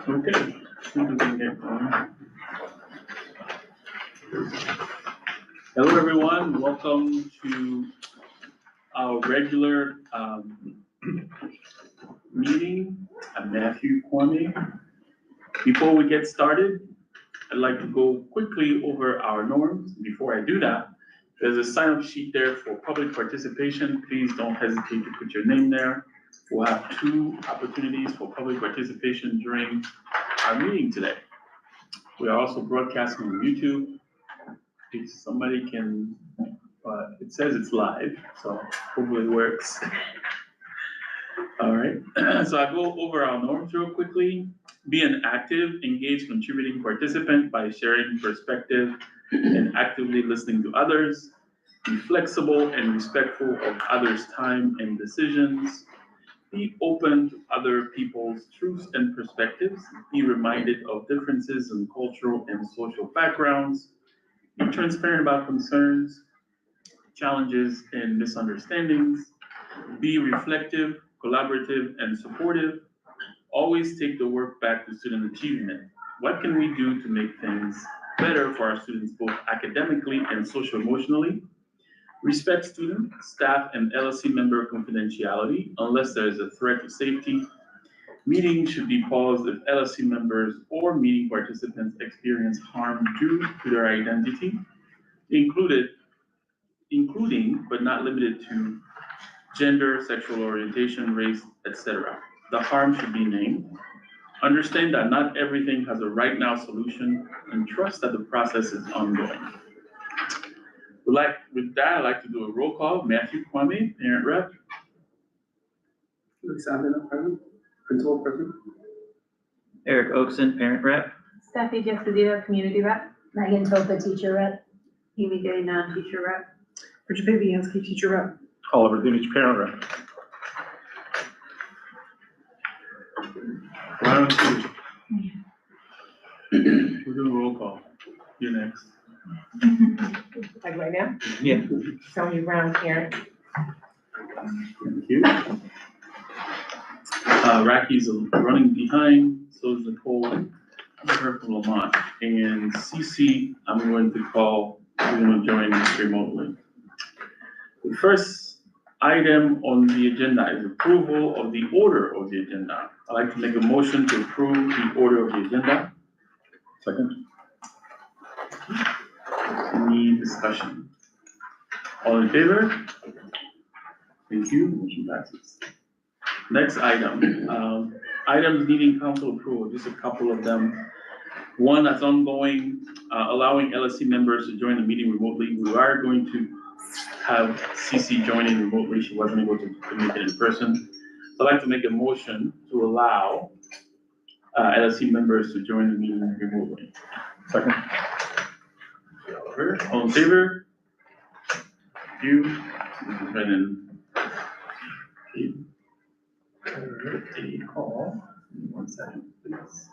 Okay. Hello, everyone. Welcome to our regular meeting. I'm Matthew Kwame. Before we get started, I'd like to go quickly over our norms. Before I do that, there's a sign-up sheet there for public participation. Please don't hesitate to put your name there. We'll have 2 opportunities for public participation during our meeting today. We are also broadcasting on YouTube. If somebody can, it says it's live, so hopefully it works. All right, so I'll go over our norms real quickly. Be an active, engaged, contributing participant by sharing perspective and actively listening to others. Be flexible and respectful of others' time and decisions. Be open to other people's truths and perspectives. Be reminded of differences in cultural and social backgrounds. Be transparent about concerns, challenges, and misunderstandings. Be reflective, collaborative, and supportive. Always take the work back to student achievement. What can we do to make things better for our students, both academically and social-emotionally? Respect student, staff, and LSC member confidentiality unless there is a threat to safety. Meetings should be paused if LSC members or meeting participants experience harm due to their identity, including but not limited to gender, sexual orientation, race, etc. The harm should be named. Understand that not everything has a right now solution and trust that the process is ongoing. With that, I'd like to do a roll call. Matthew Kwame, parent rep. Principal present. Eric Oakson, parent rep. Steffi Jesudito, community rep. Megan Topa, teacher rep. Amy Day, non-teacher rep. Richard Viviansky, teacher rep. Oliver Dinich, parent rep. We're doing a roll call. You're next. Like right now? Yeah. Sonia Brown, parent. Thank you. Rocky's running behind, so is Nicole, her from Lamont. And CC, I'm going to call, we're going to join us remotely. The first item on the agenda is approval of the order of the agenda. I'd like to make a motion to approve the order of the agenda. Second. Any discussion? All in favor? Thank you, motion passes. Next item, items needing council approval, just a couple of them. One that's ongoing, allowing LSC members to join the meeting remotely. We are going to have CC joining remotely. She wasn't able to make it in person. So I'd like to make a motion to allow LSC members to join the meeting remotely. Second. All in favor? Thank you. A call. 1 second, please.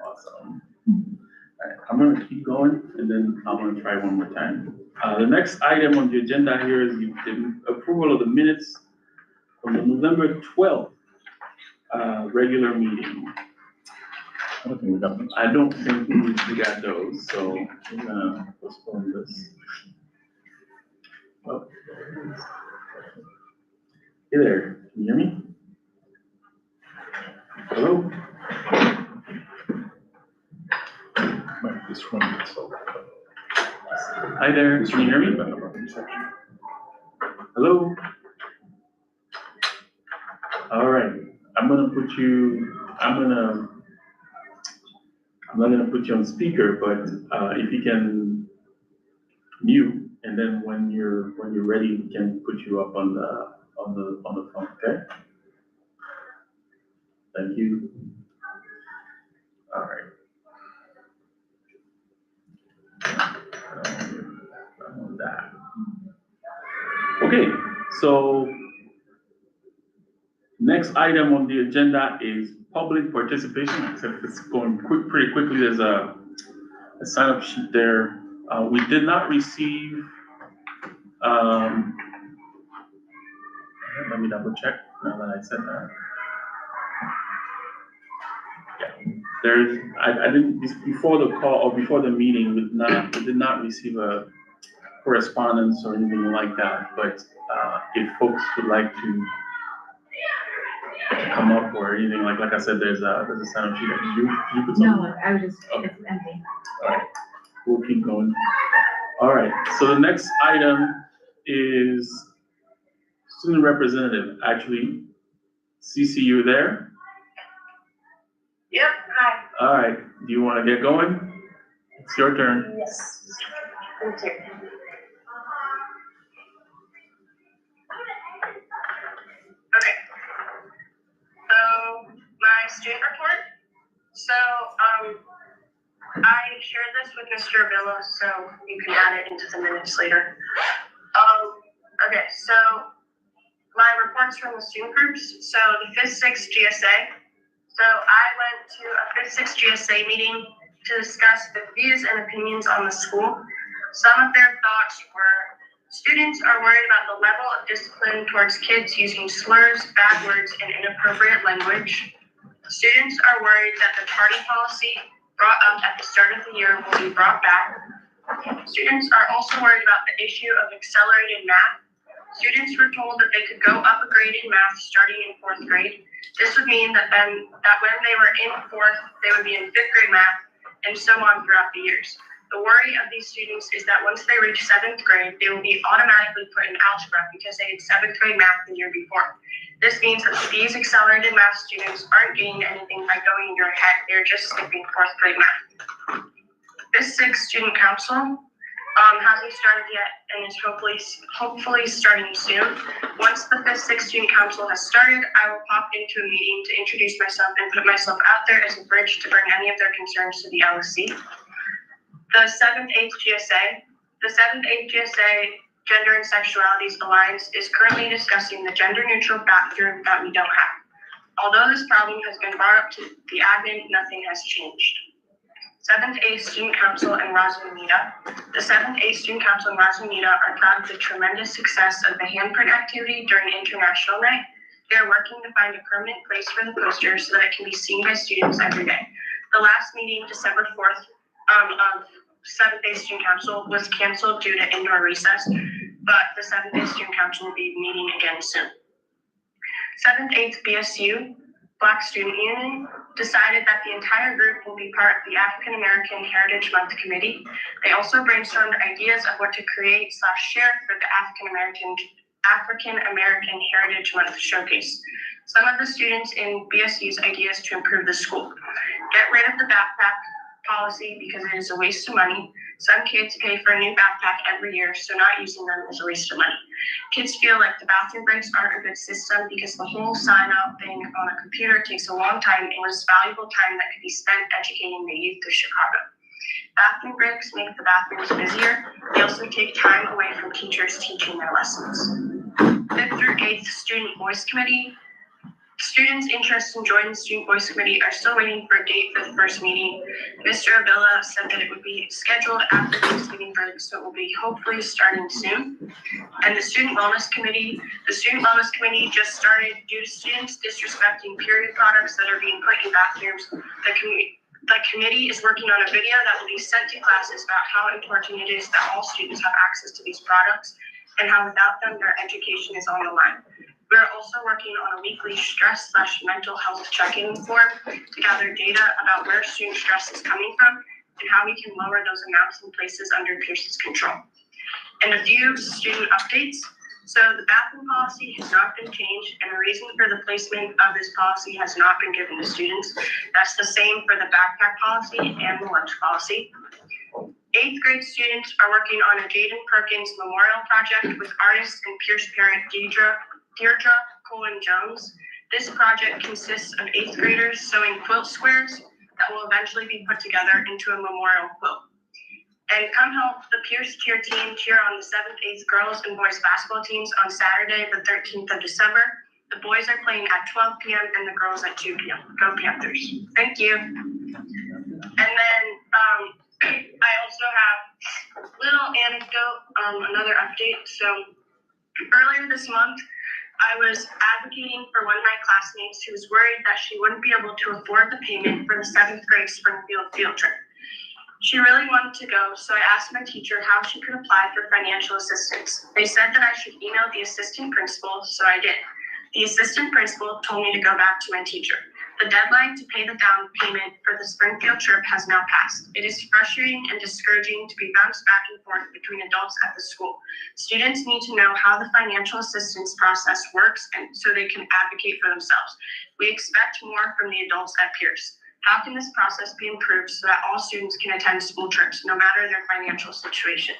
Awesome. All right, I'm going to keep going and then I'm going to try one more time. The next item on the agenda here is the approval of the minutes from the November 12th regular meeting. I don't think we got those. I don't think we got those, so we're going to postpone this. Oh. Hey there, can you hear me? Hello? This one. Hi there, can you hear me? Hello? All right, I'm not gonna put you on speaker, but if you can mute, and then when you're ready, we can put you up on the phone, okay? Thank you. All right. On that. Okay, so next item on the agenda is public participation, except it's going pretty quickly. There's a sign-up sheet there. We did not receive, let me double check now that I said that. Yeah, I didn't, before the call or before the meeting, we did not receive a correspondence or anything like that, but if folks would like to come up or anything, like I said, there's a sign-up sheet. You put something? No, I was just, Okay. it's empty. All right, we'll keep going. All right, so the next item is student representative. Actually, CC, you there? Yep, hi. All right, do you want to get going? It's your turn. Yes. Thank you. Okay. So, my student report. So, I shared this with Mr. Avila, so you can add it into the minutes later. Okay, so my reports from the student groups. So the 5th, 6th GSA. So I went to a 5th, 6th GSA meeting to discuss the views and opinions on the school. Some of their thoughts were, students are worried about the level of discipline towards kids using slurs, bad words, and inappropriate language. Students are worried that the tardy policy brought up at the start of the year will be brought back. Students are also worried about the issue of accelerated math. Students were told that they could go up a grade in math starting in 4th grade. This would mean that when they were in 4th, they would be in 5th grade math, and so on throughout the years. The worry of these students is that once they reach 7th grade, they will be automatically put in algebra because they had 7th grade math the year before. This means that these accelerated math students aren't gaining anything by going in your head, they're just skipping 4th grade math. This 6th student council hasn't started yet and is hopefully starting soon. Once the 5th, 6th student council has started, I will pop into a meeting to introduce myself and put myself out there as a bridge to bring any of their concerns to the LSC. The 7th, 8th GSA. The 7th, 8th GSA Gender and Sexualities Alliance is currently discussing the gender-neutral bathroom that we don't have. Although this problem has been brought up to the admin, nothing has changed. 7th, 8th Student Council and Razamanita. The 7th, 8th Student Council and Razamanita are proud of the tremendous success of the handprint activity during International Night. They are working to find a permanent place for the poster so that it can be seen by students every day. The last meeting, December 4th, of 7th, 8th Student Council was canceled due to indoor recess, but the 7th, 8th Student Council will be meeting again soon. 7th, 8th BSU, Black Student Union, decided that the entire group will be part of the African American Heritage Month Committee. They also brainstormed ideas of what to create / share for the African American Heritage Month Showcase. Some of the students in BSU's ideas to improve the school. Get rid of the backpack policy because it is a waste of money. Some kids pay for a new backpack every year, so not using them is a waste of money. Kids feel like the bathroom breaks aren't a good system because the whole sign-out thing on a computer takes a long time and was valuable time that could be spent educating the youth of Chicago. Bathroom breaks make the bathrooms busier. They also take time away from teachers teaching their lessons. 5th through 8th Student Voice Committee. Students interested in joining the Student Voice Committee are still waiting for a date for the first meeting. Mr. Avila said that it would be scheduled after Thanksgiving break, so it will be hopefully starting soon. And the Student Wellness Committee just started due to students disrespecting period products that are being put in bathrooms. The committee is working on a video that will be sent to classes about how important it is that all students have access to these products and how without them their education is on the line. We're also working on a weekly stress / mental health check-in form to gather data about where student stress is coming from and how we can lower those amounts in places under Peirce's control. And a few student updates. So the bathroom policy has not been changed, and the reason for the placement of this policy has not been given to students. That's the same for the backpack policy and the lunch policy. 8th grade students are working on a Jaden Perkins memorial project with artist and Peirce parent Deirdre Colin-Jones. This project consists of 8th graders sewing quilt squares that will eventually be put together into a memorial quilt. And come help the Peirce cheer team cheer on the 7th, 8th girls and boys basketball teams on Saturday, the 13th of December. The boys are playing at 12 p.m. and the girls at 2 p.m. Go Panthers. Thank you. And then I also have a little anecdote, another update. So earlier this month, I was advocating for one of my classmates who was worried that she wouldn't be able to afford the payment for the 7th grade Springfield field trip. She really wanted to go, so I asked my teacher how she could apply for financial assistance. They said that I should email the assistant principal, so I did. The assistant principal told me to go back to my teacher. The deadline to pay the down payment for the Springfield trip has now passed. It is frustrating and discouraging to be bounced back and forth between adults at the school. Students need to know how the financial assistance process works and so they can advocate for themselves. We expect more from the adults at Peirce. How can this process be improved so that all students can attend school trips, no matter their financial situation?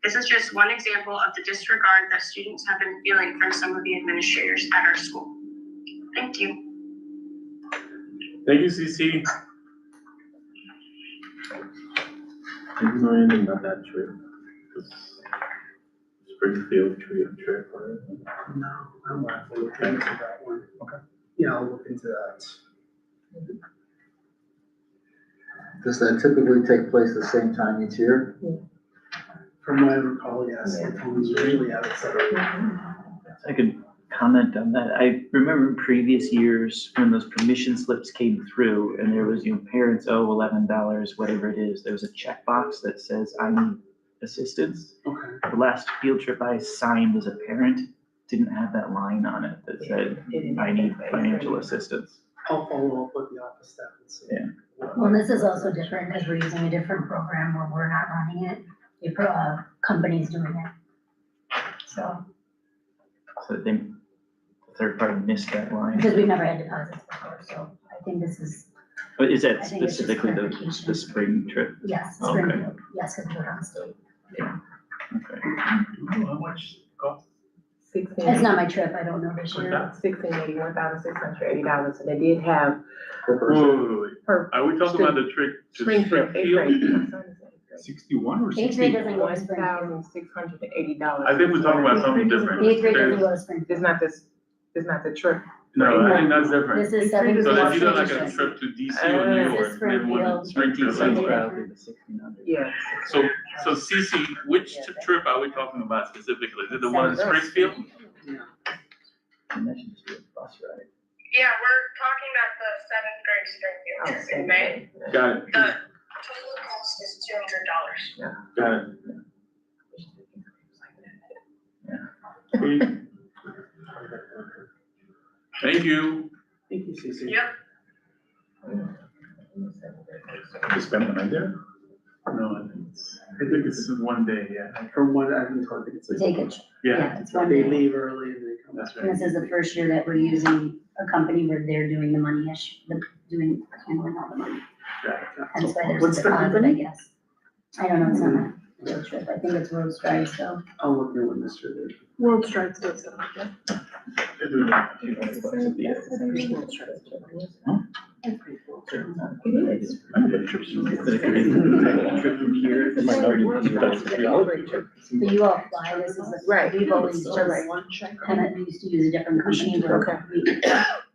This is just one example of the disregard that students have been feeling from some of the administrators at our school. Thank you. Thank you, CC. I didn't know anything about that trip. Springfield trip, or? No, I'm not going to look into that one. Okay. Yeah, I'll look into that. Does that typically take place the same time each year? From what I recall, yes, it was usually at its I could comment on that. I remember in previous years when those permission slips came through and there was, parents owe $11, whatever it is, there was a checkbox that says, I need assistance. Okay. The last field trip I signed as a parent didn't have that line on it that said, I need financial assistance. I'll follow up with the office staff and see. Yeah. Well, this is also different because we're using a different program where we're not running it. The company's doing it. So, So I think the third party missed that line. because we've never had deposits before, so I think this is, But is that I think it's just specifically clarification. the spring trip? yes, Okay. Springfield, yes, because we're on state. Okay. How much cost? It's not my trip, I don't know this year. $1,681,680, and they did have Wait. per Are we talking about the trip to Springfield, 8th Springfield? grade. 61 or 8th 60? grade doesn't go to Springfield. $1,680. I think we're talking about something different. 8th grade doesn't There's- go to Springfield. It's not the trip. No, I think that's different. This is 7th So grade. if you do like a trip to DC or New This York, is then one Springfield. Springfield, That's that's probably right. the 1600. Yes. So CC, which trip are we talking about specifically? Is it the one in Springfield? And that should just be a bus ride. Yeah, we're talking about the 7th grade Springfield trip in May. Got it, The total cost is $200. got it. Okay. Thank you. Thank you, Cece. Yep. You spend the night there? No, I think it's one day, yeah. From what I've been told, I think it's like. Take it, Yeah, yeah, it's one They day. leave early and they come back. that's And right. this is the first year that we're using a company where they're doing the money handling all the money. Hence why there's What's a the deposit, I company? guess. I don't know, it's on a field trip, I think it's Road Strides, so. I'll look at when Mr. did. World Strides does stuff like that. They do that. World Strides. I know that trip's But it could be a trip from here. It might not be, that's a 3-hour trip. But you all fly, this is the, Right. we've always just kind of used to use a different company where Okay. we,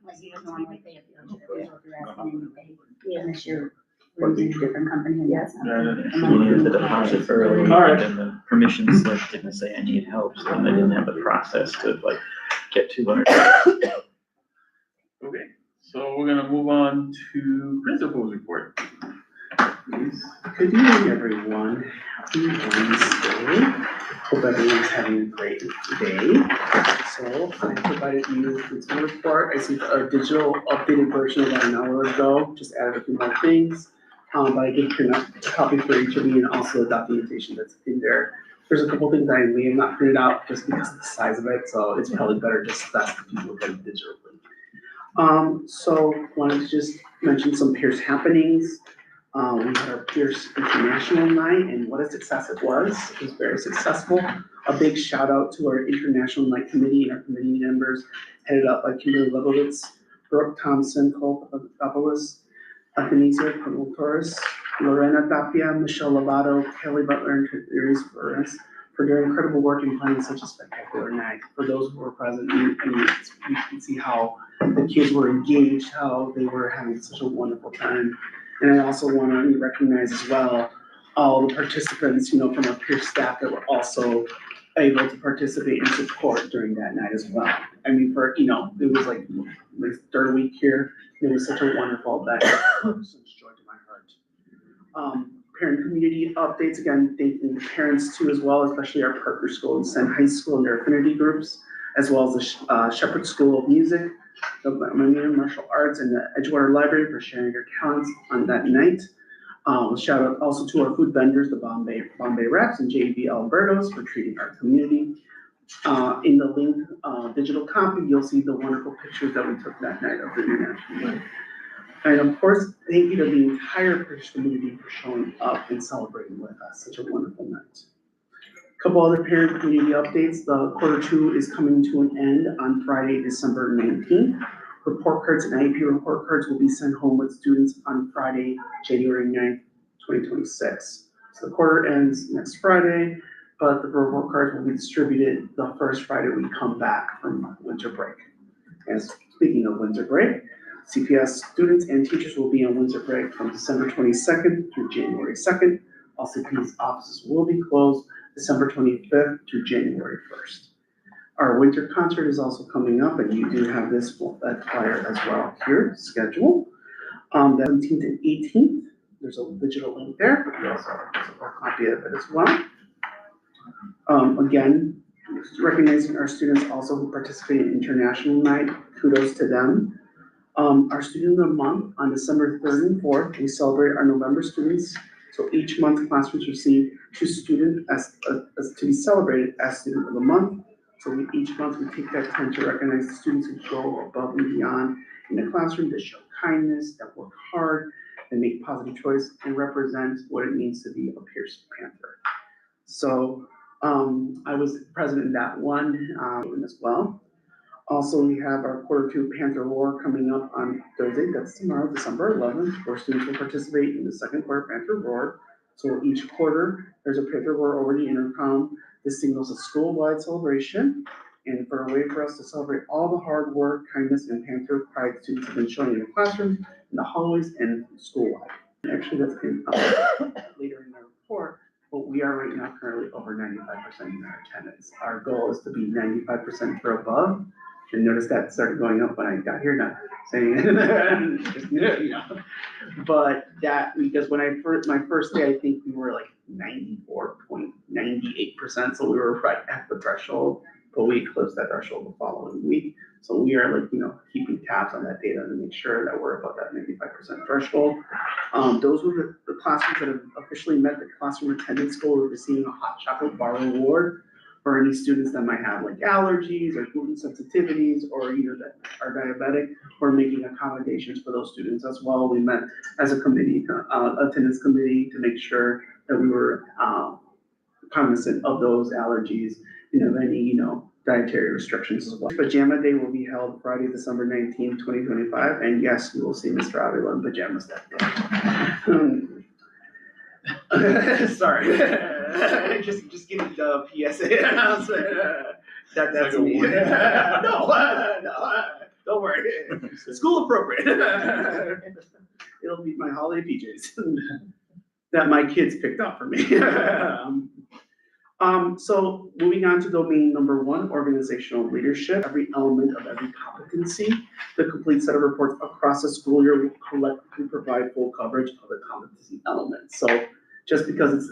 like you would normally pay a field trip, so if you're asking them to pay. And this year, we're using a different company and that's not. We needed the deposit early, All right. and then the permission slip didn't say I need help, so then they didn't have the process to get 200. Okay, so we're gonna move on to principal's report. Please. Good evening, everyone. Happy Wednesday. Hope everyone's having a great day. So I provided you with a report. I see a digital updated version about an hour ago, just added a few more things. But I did print out a copy for each of you and also the documentation that's in there. There's a couple things I may have not printed out just because of the size of it, so it's probably better just to ask if you look at it digitally. So wanted to just mention some Peirce happenings. We had our Peirce International Night, and what a success it was. It was very successful. A big shout out to our International Night Committee and our committee members headed up by Kimberly Lebowitz, Brooke Thompson, Cole Papopoulos, Athenasia Torres, Lorena Tapia, Michelle Lovato, Kelly Butler, and Therese Flores for their incredible work in planning such a spectacular night. For those who were present, you can see how the kids were engaged, how they were having such a wonderful time. And I also want to recognize as well all the participants, from our Peirce staff that were also able to participate and support during that night as well. I mean, it was like my third week here. It was such a wonderful event. Such joy to my heart. Parent community updates, again, thanking parents too as well, especially our partner school and Senn High School and their affinity groups, as well as the Shepherd School of Music, the Martial Arts, and the Edgewater Library for sharing their talents on that night. Shout out also to our food vendors, the Bombay Wraps and JB Alberto's for treating our community. In the link digital copy, you'll see the wonderful pictures that we took that night of the International Night. And of course, thank you to the entire Peirce community for showing up and celebrating with us. Such a wonderful night. A couple other parent community updates. The Q2 is coming to an end on Friday, December 19th. Report cards and IEP report cards will be sent home with students on Friday, January 9th, 2026. So the quarter ends next Friday, but the report cards will be distributed the first Friday we come back from winter break. And speaking of winter break, CPS students and teachers will be on winter break from December 22nd through January 2nd. All CPS offices will be closed December 25th to January 1st. Our winter concert is also coming up, and you do have that flyer as well here, schedule. The 17th and 18th, there's a digital link there, but you also have a copy of it as well. Again, recognizing our students also who participate in International Night, kudos to them. Our Student of the Month on December 3rd and 4th, we celebrate our November students. So each month, classrooms receive 2 students as to be celebrated as Student of the Month. So each month we take that time to recognize the students who go above and beyond in the classroom, that show kindness, that work hard, and make positive choice, and represent what it means to be a Peirce Panther. So I was present in that one as well. Also, we have our Q2 Panther Roar coming up on Thursday. That's tomorrow, December 11th, where students will participate in the second quarter Panther Roar. So each quarter, there's a Panther Roar over the intercom. This signals a school-wide celebration and for a way for us to celebrate all the hard work, kindness, and Panther pride students have been showing in the classrooms, in the hallways, and school-wide. Actually, that's going to later in the report, but we are right now currently over 95% in our attendance. Our goal is to be 95% or above. And notice that started going up when I got here, not saying it. But that, because when my first day, I think we were like 94.98%, so we were right at the threshold, but we closed that threshold the following week. So we are keeping tabs on that data to make sure that we're above that 95% threshold. Those were the classrooms that have officially met the classroom attendance goal. We're receiving a hot chocolate bar reward for any students that might have allergies or gluten sensitivities or that are diabetic. We're making accommodations for those students as well. We met as a committee, attendance committee, to make sure that we were cognizant of those allergies, any, dietary restrictions as well. Pajama Day will be held Friday, December 19th, 2025. And yes, we will see Mr. Avila in pajamas that day. Sorry. just give me the PSA announcement. That's me. No, don't worry. School appropriate. It'll be my holiday PJs that my kids picked up for me. So moving on to domain number 1, organizational leadership. Every element of every competency. The complete set of reports across the school year will collectively provide full coverage of the competency elements. So just because it's,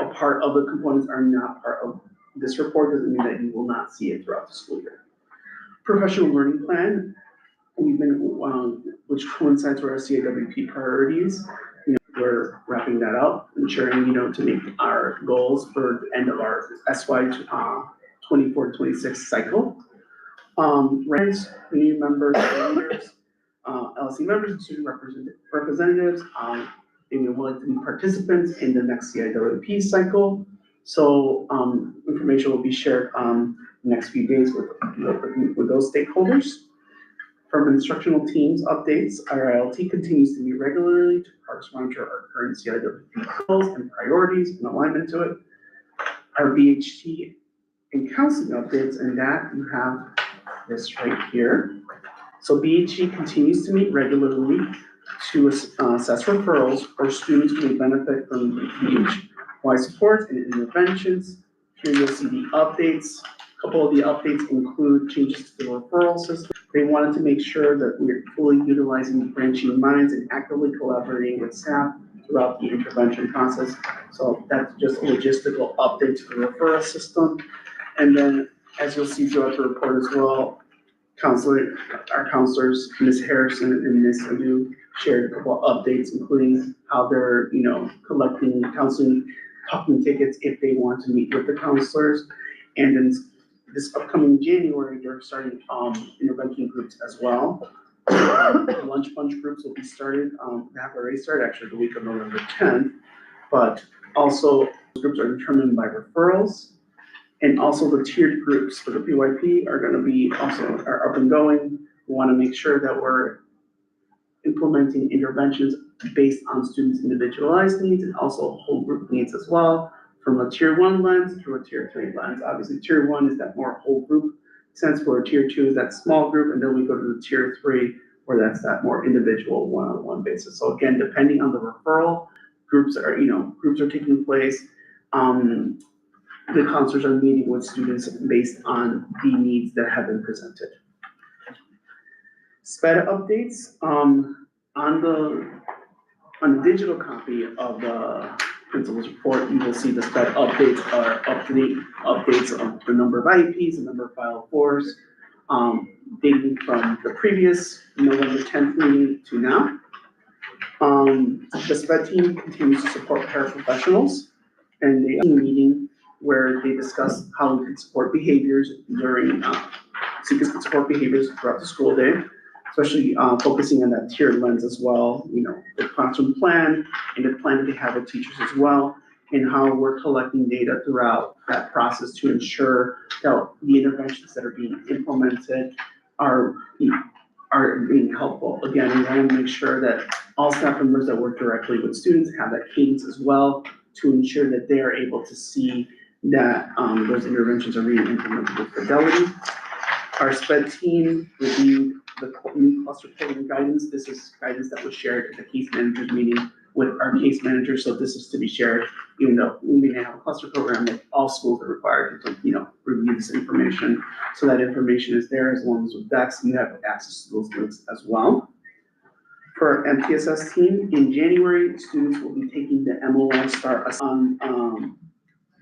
a part of the components are not part of this report doesn't mean that you will not see it throughout the school year. Professional learning plan, which coincides with our CAWP priorities. We're wrapping that up, ensuring, to meet our goals for the end of our SY 24-26 cycle. Parents, community members, leaders, LSC members, and student representatives, They would like to be participants in the next CIWP cycle. So, information will be shared, the next few days with those stakeholders. From instructional teams updates, our ILT continues to meet regularly to progress monitor our current CIWP goals and priorities in alignment to it. Our BHT and counseling updates, and that you have this right here. So BHT continues to meet regularly to assess referrals for students who may benefit from BHY supports and interventions. Here you'll see the updates. A couple of the updates include changes to the referral system. They wanted to make sure that we're fully utilizing branching minds and actively collaborating with staff throughout the intervention process. So that's just a logistical update to the referral system. And then, as you'll see throughout the report as well, our counselors, Ms. Harrison and Ms. Adu, shared a couple of updates, including how they're, collecting counseling talking tickets if they want to meet with the counselors. And then this upcoming January, they're starting intervention groups as well. Lunch bunch groups will be started, they have already started actually the week of November 10th, but also groups are determined by referrals. And also the tiered groups for the PYP are gonna be are up and going. We wanna make sure that we're implementing interventions based on students' individualized needs and also whole group needs as well, from a tier 1 lens to a tier 3 lens. Obviously, tier 1 is that more whole group sense, where tier 2 is that small group, and then we go to the tier 3, where that's that more individual one-on-one basis. So again, depending on the referral, groups are taking place. The counselors are meeting with students based on the needs that have been presented. SPED updates, on the digital copy of the principal's report, you will see the SPED updates are up-to-date updates of the number of IEPs, the number of File 4s, dating from the previous November 10th meeting to now. The SPED team continues to support paraprofessionals, and they have a meeting where they discuss how we can support behaviors during, students can support behaviors throughout the school day, especially focusing on that tiered lens as well, the classroom plan and the plan that they have with teachers as well, and how we're collecting data throughout that process to ensure that the interventions that are being implemented are being helpful. Again, we want to make sure that all staff members that work directly with students have that cadence as well to ensure that they are able to see that those interventions are being implemented with fidelity. Our SPED team reviewed the new cluster program guidance. This is guidance that was shared at the case managers meeting with our case managers. So this is to be shared, even though we may have a cluster program that all schools are required to, review this information. So that information is there, as long as with DEX, you have access to those links as well. For our MTSS team, in January, students will be taking the MOL STAR on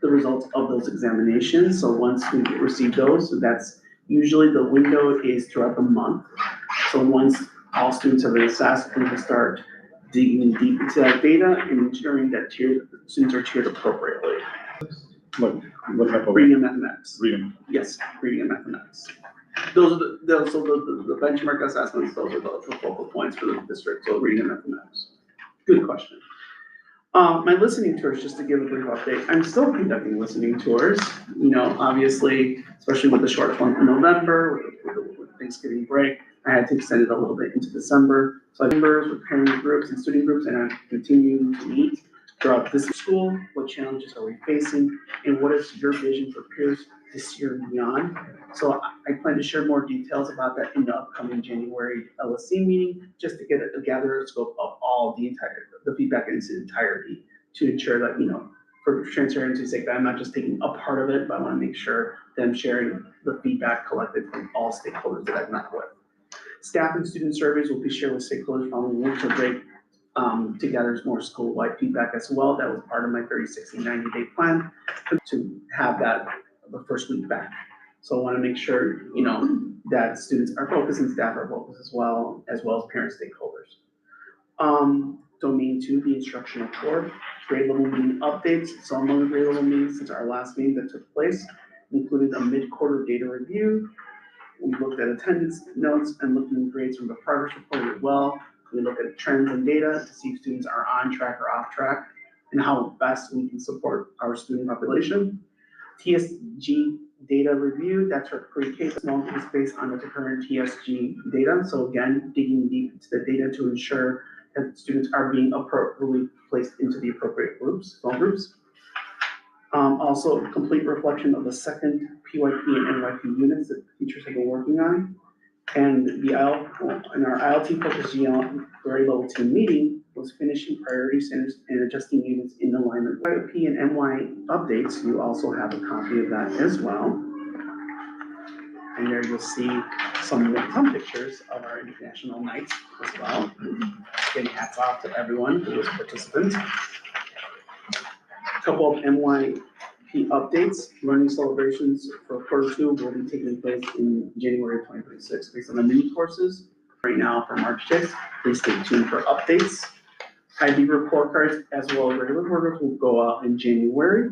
the results of those examinations. So once we receive those, so that's usually the window is throughout the month. So once all students have been assessed, we will start digging deep into that data and ensuring that students are tiered appropriately. What type of? Reading and mathematics. Reading. Yes, reading and mathematics. Those are the benchmark assessments, those are the focal points for the district, so reading and mathematics. Good question. My listening tours, just to give a brief update, I'm still conducting listening tours, obviously, especially with the short one in November, with Thanksgiving break, I had to extend it a little bit into December. So members with parent groups and student groups, and I'm continuing to meet throughout this school. What challenges are we facing, and what is your vision for Peirce this year and beyond? So I plan to share more details about that in the upcoming January LSC meeting, just to gather a scope of all the feedback in its entirety, to ensure that, for transparency's sake, that I'm not just taking a part of it, but I want to make sure that I'm sharing the feedback collected from all stakeholders that I've met with. Staff and student surveys will be shared with stakeholders following winter break to gather more school-wide feedback as well. That was part of my 30, 60, 90-day plan to have that the first week back. So I want to make sure, that students are focused and staff are focused as well as parent stakeholders. Domain 2, the instructional core, grade level meeting updates. So among the grade level meetings since our last meeting that took place, included a mid-quarter data review. We looked at attendance notes and looking at grades from the progress report as well. We look at trends and data to see if students are on track or off track and how best we can support our student population. TSG data review, that's our pre-K small groups based on the current TSG data. So again, digging deep into the data to ensure that students are being appropriately placed into the appropriate groups, small groups. Also, complete reflection of the second PYP and NYP units that teachers have been working on. And in our ILT focused grade level 2 meeting was finishing priority centers and adjusting units in alignment. PYP and NY updates, you also have a copy of that as well. And there you'll see some pictures of our international nights as well. Again, hats off to everyone who was a participant. A couple of NYP updates. Learning celebrations for quarter 2 will be taking place in January 2026 based on the mini courses. Right now for March 6th, please stay tuned for updates. IB report cards as well as regular orders will go out in January.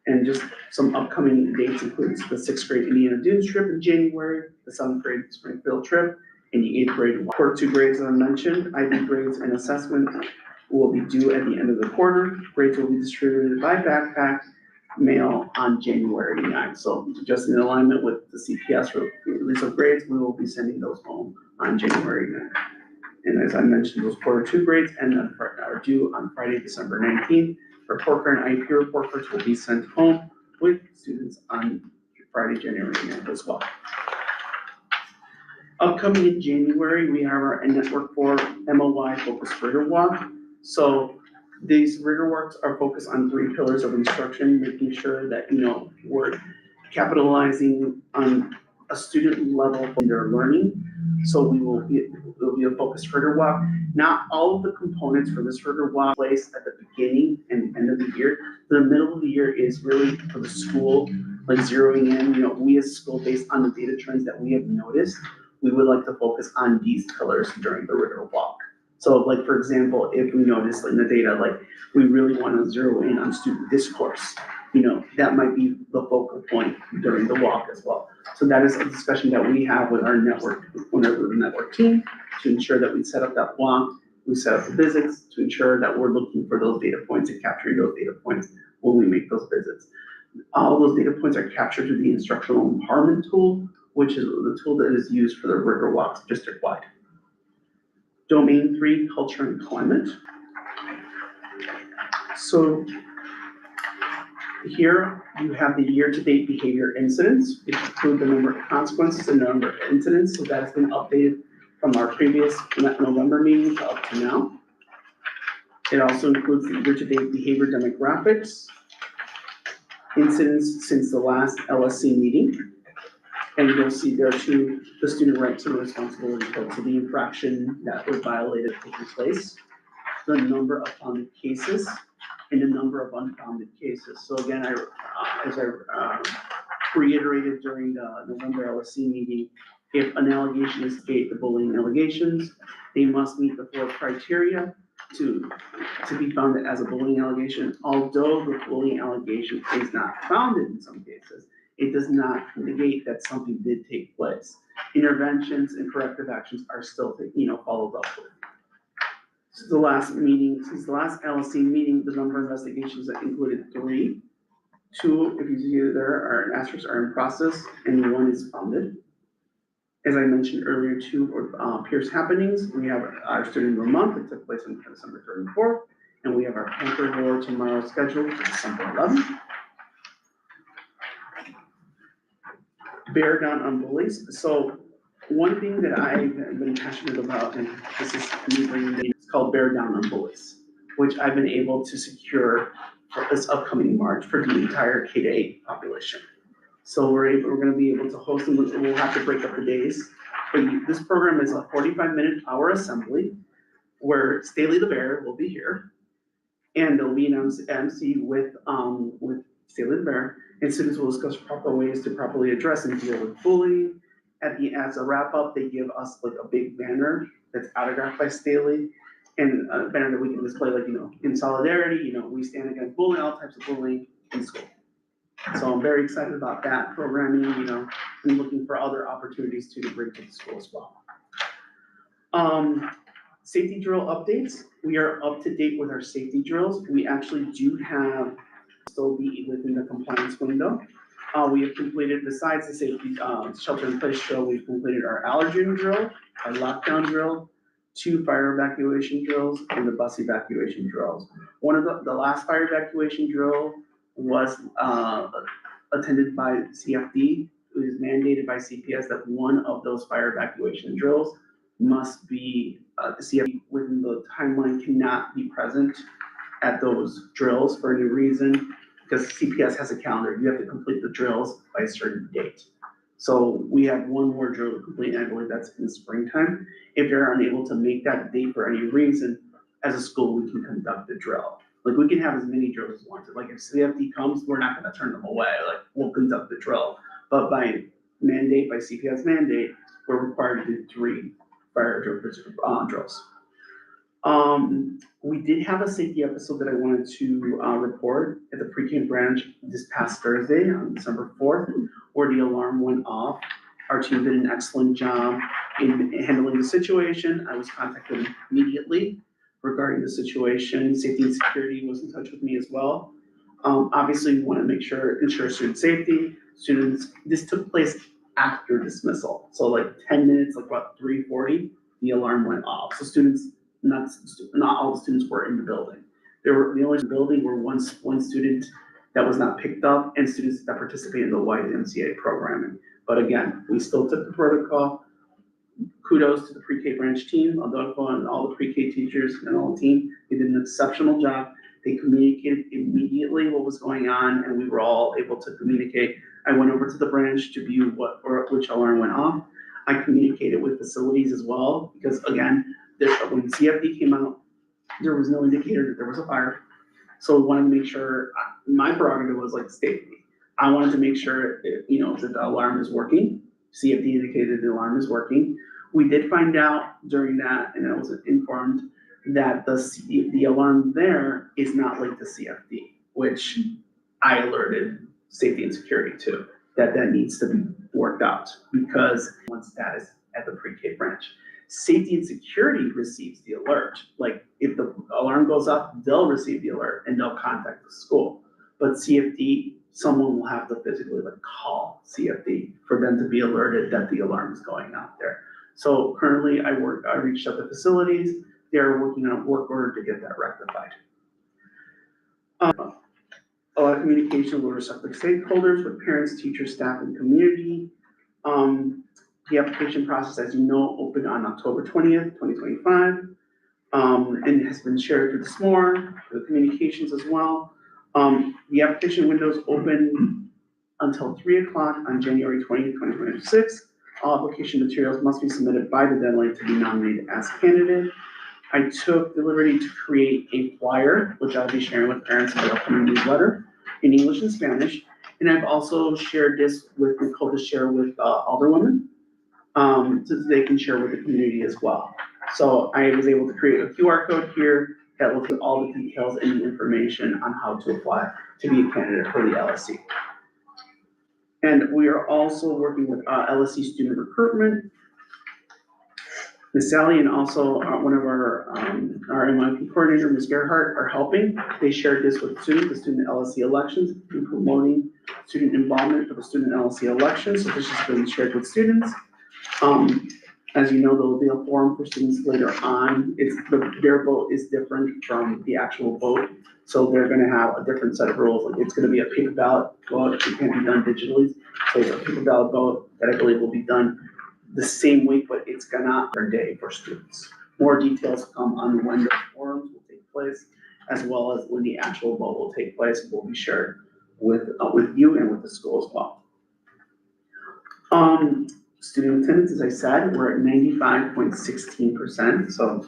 And just some upcoming dates includes the 6th grade Indiana Dunes trip in January, the 7th grade Springfield trip, and the 8th grade quarter 2 grades as I mentioned. IB grades and assessment will be due at the end of the quarter. Grades will be distributed by backpack mail on January 9th. So just in alignment with the CPS release of grades, we will be sending those home on January 9th. And as I mentioned, those quarter 2 grades are due on Friday, December 19th. Report card and IP report cards will be sent home with students on Friday, January 9th as well. Upcoming in January, we have our Network 4 MOY focused rigor walk. So these rigor walks are focused on 3 pillars of instruction, making sure that, we're capitalizing on a student level from their learning. So it will be a focused rigor walk. Not all of the components for this rigor walk place at the beginning and end of the year. The middle of the year is really for the school, like zeroing in, we as a school based on the data trends that we have noticed, we would like to focus on these pillars during the rigor walk. So like, for example, if we notice in the data, like we really want to zero in on student discourse, that might be the focal point during the walk as well. So that is a discussion that we have with our network team to ensure that we set up that walk, we set up the visits to ensure that we're looking for those data points and capturing those data points when we make those visits. All those data points are captured through the instructional empowerment tool, which is the tool that is used for the rigor walks district-wide. Domain 3, culture and climate. So here you have the year-to-date behavior incidents, which include the number of consequences and the number of incidents. So that's been updated from our previous November meeting to up to now. It also includes the year-to-date behavior demographics, incidents since the last LSC meeting. And you'll see there too, the student rights and responsibility code, so the infraction that was violated taking place, the number of founded cases, and the number of unfounded cases. So again, as I reiterated during the November LSC meeting, if an allegation is the bullying allegations, they must meet the 4 criteria to be founded as a bullying allegation. Although the bullying allegation is not founded in some cases, it does not negate that something did take place. Interventions and corrective actions are still, followed up with. Since the last LSC meeting, the number of investigations that included 3. 2, if you see there are asterisks are in process, and 1 is funded. As I mentioned earlier, 2 Peirce happenings. We have our student of the month that took place on December 3rd and 4th, and we have our Panther War tomorrow scheduled for December 11th. Bear down on bullies. So one thing that I've been passionate about, and this is me bringing it, it's called Bear Down on Bullies, which I've been able to secure for this upcoming March for the entire K-8 population. So we're going to be able to host them. We'll have to break up the days. But this program is a 45-minute hour assembly where Staley the Bear will be here, and there'll be an MC with Staley the Bear. And students will discuss proper ways to properly address and deal with bullying. As a wrap up, they give us like a big banner that's autographed by Staley, and a banner that we can display in solidarity, we stand against bullying, all types of bullying in school. So I'm very excited about that programming, and looking for other opportunities to bring to the school as well. Safety drill updates, we are up to date with our safety drills. We actually do have, still be within the compliance window. We have completed, besides the safety, shelter in place drill, we've completed our allergen drill, our lockdown drill, 2 fire evacuation drills, and the bus evacuation drills. One of the last fire evacuation drill was, attended by CFD. It is mandated by CPS that one of those fire evacuation drills must be, CFD within the timeline cannot be present at those drills for any reason, because CPS has a calendar, you have to complete the drills by a certain date. So we have one more drill to complete, and I believe that's in the springtime. If you're unable to make that date for any reason, as a school, we can conduct the drill. Like, we can have as many drills as wanted, like if CFD comes, we're not gonna turn them away, like, we'll conduct the drill. But by mandate, by CPS mandate, we're required to do 3 fire drills. We did have a safety episode that I wanted to report at the pre-K branch this past Thursday on December 4th, where the alarm went off. Our team did an excellent job in handling the situation. I was contacted immediately regarding the situation. Safety and security was in touch with me as well. Obviously, we want to ensure student safety. This took place after dismissal. So like 10 minutes, like about 3:40, the alarm went off. So not all the students were in the building. The only building were one student that was not picked up and students that participated in the YMCA programming. But again, we still took the protocol. Kudos to the pre-K branch team, and all the pre-K teachers and all the team. They did an exceptional job. They communicated immediately what was going on, and we were all able to communicate. I went over to the branch to view which alarm went off. I communicated with facilities as well, because again, when CFD came out, there was no indicator that there was a fire. So we wanted to make sure, my prerogative was like safety. I wanted to make sure, that the alarm is working. CFD indicated the alarm is working. We did find out during that, and I was informed that the alarm there is not linked to CFD, which I alerted safety and security to, that needs to be worked out, because one status at the pre-K branch. Safety and security receives the alert. Like, if the alarm goes off, they'll receive the alert and they'll contact the school. But CFD, someone will have to physically call CFD for them to be alerted that the alarm is going out there. So currently I reached out to facilities. They're working on a work order to get that rectified. A lot of communication with respective stakeholders, with parents, teachers, staff, and community. The application process, as you know, opened on October 20th, 2025, and has been shared through the SMORE, the communications as well. The application window is open until 3 o'clock on January 20th, 2026. All application materials must be submitted by the deadline to be nominated as candidate. I took the liberty to create a flyer, which I'll be sharing with parents in the upcoming newsletter in English and Spanish. And I've also shared this with Nicole to share with alderwomen, so they can share with the community as well. So I was able to create a QR code here that will give all the details and the information on how to apply to be a candidate for the LSC. And we are also working with LSC student recruitment. Ms. Sally and also one of our MIP coordinator, Ms. Gerhart, are helping. They shared this with students, the student LSC elections, and promoting student involvement for the student LSC elections. So this has been shared with students. As you know, there will be a forum for students later on. Their vote is different from the actual vote. So they're gonna have a different set of rules. Like, it's gonna be a paper ballot vote, it can't be done digitally. So it's a paper ballot vote that I believe will be done the same week, but it's gonna be a day for students. More details come on when the forums will take place, as well as when the actual vote will take place. Will be shared with you and with the school as well. Student attendance, as I said, we're at 95.16%, so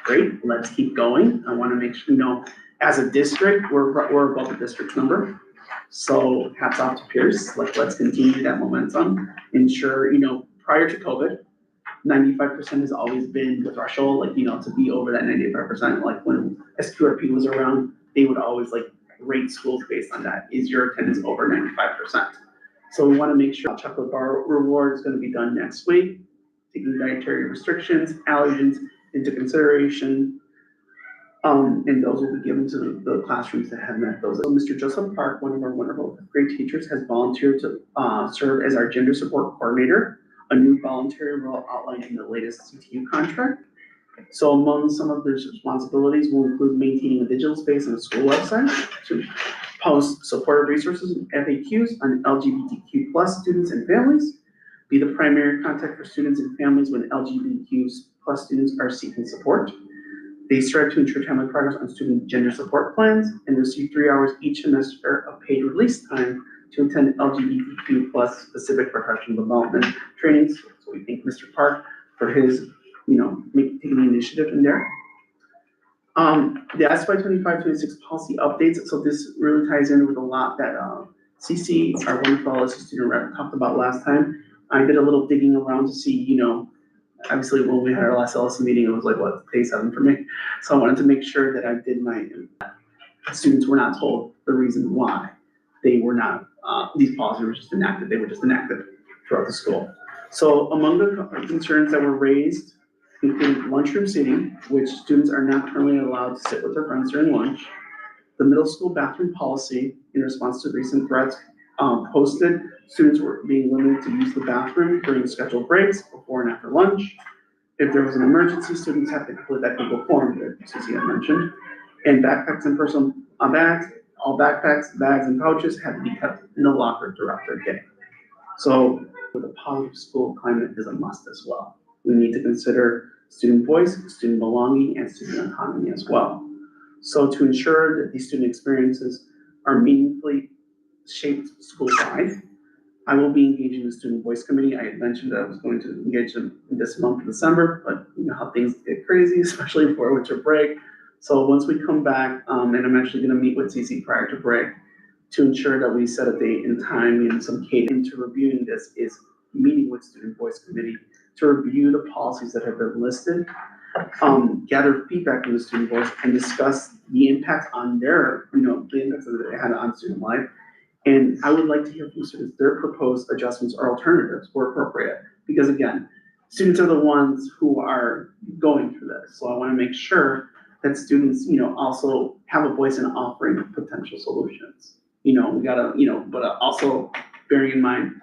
great, let's keep going. I wanna make sure, as a district, we're above the district number. So hats off to Peirce, let's continue that momentum. Ensure, prior to COVID, 95% has always been the threshold, to be over that 95%, like when SQRP was around, they would always rate schools based on that. Is your attendance over 95%? So we want to make sure chocolate bar reward is going to be done next week, taking dietary restrictions, allergens, into consideration. And those will be given to the classrooms that have met those. So Mr. Joseph Park, one of our wonderful fifth grade teachers, has volunteered to serve as our gender support coordinator, a new voluntary role outlined in the latest CTU contract. So among some of their responsibilities will include maintaining a digital space on the school website to post supportive resources and FAQs on LGBTQ+ students and families, be the primary contact for students and families when LGBTQ+ students are seeking support. They strive to ensure timely progress on student gender support plans and receive 3 hours each semester of paid release time to attend LGBTQ+ specific professional development trainings. So we thank Mr. Park for his, taking the initiative in there. The SY 25-26 policy updates. So this really ties in with a lot that CC, our wonderful LSC student rep, talked about last time. I did a little digging around to see, obviously when we had our last LSC meeting, it was like, day 7 for me. So I wanted to make sure that I did students were not told the reason why they were not, these policies were just enacted. They were just enacted throughout the school. So among the concerns that were raised include lunchroom seating, which students are not currently allowed to sit with their friends during lunch. The middle school bathroom policy, in response to recent threats posted, students were being limited to use the bathroom during scheduled breaks before and after lunch. If there was an emergency, students have to complete that Google form that Susie had mentioned. And backpacks and personal bags, all backpacks, bags, and pouches have to be kept in the locker throughout their day. So with a positive school climate is a must as well. We need to consider student voice, student belonging, and student autonomy as well. So to ensure that these student experiences are meaningfully shaped school-wide, I will be engaging the student voice committee. I had mentioned that I was going to engage them this month of December, but you know how things get crazy, especially before winter break. So once we come back, and I'm actually gonna meet with CC prior to break to ensure that we set a date and time and some cadence to reviewing this is meeting with student voice committee to review the policies that have been listed, gather feedback from the student voice and discuss the impact on their, the impacts that they had on student life. And I would like to hear from students their proposed adjustments or alternatives where appropriate, because again, students are the ones who are going through this. So I want to make sure that students, also have a voice in offering potential solutions. We gotta, but also bearing in mind,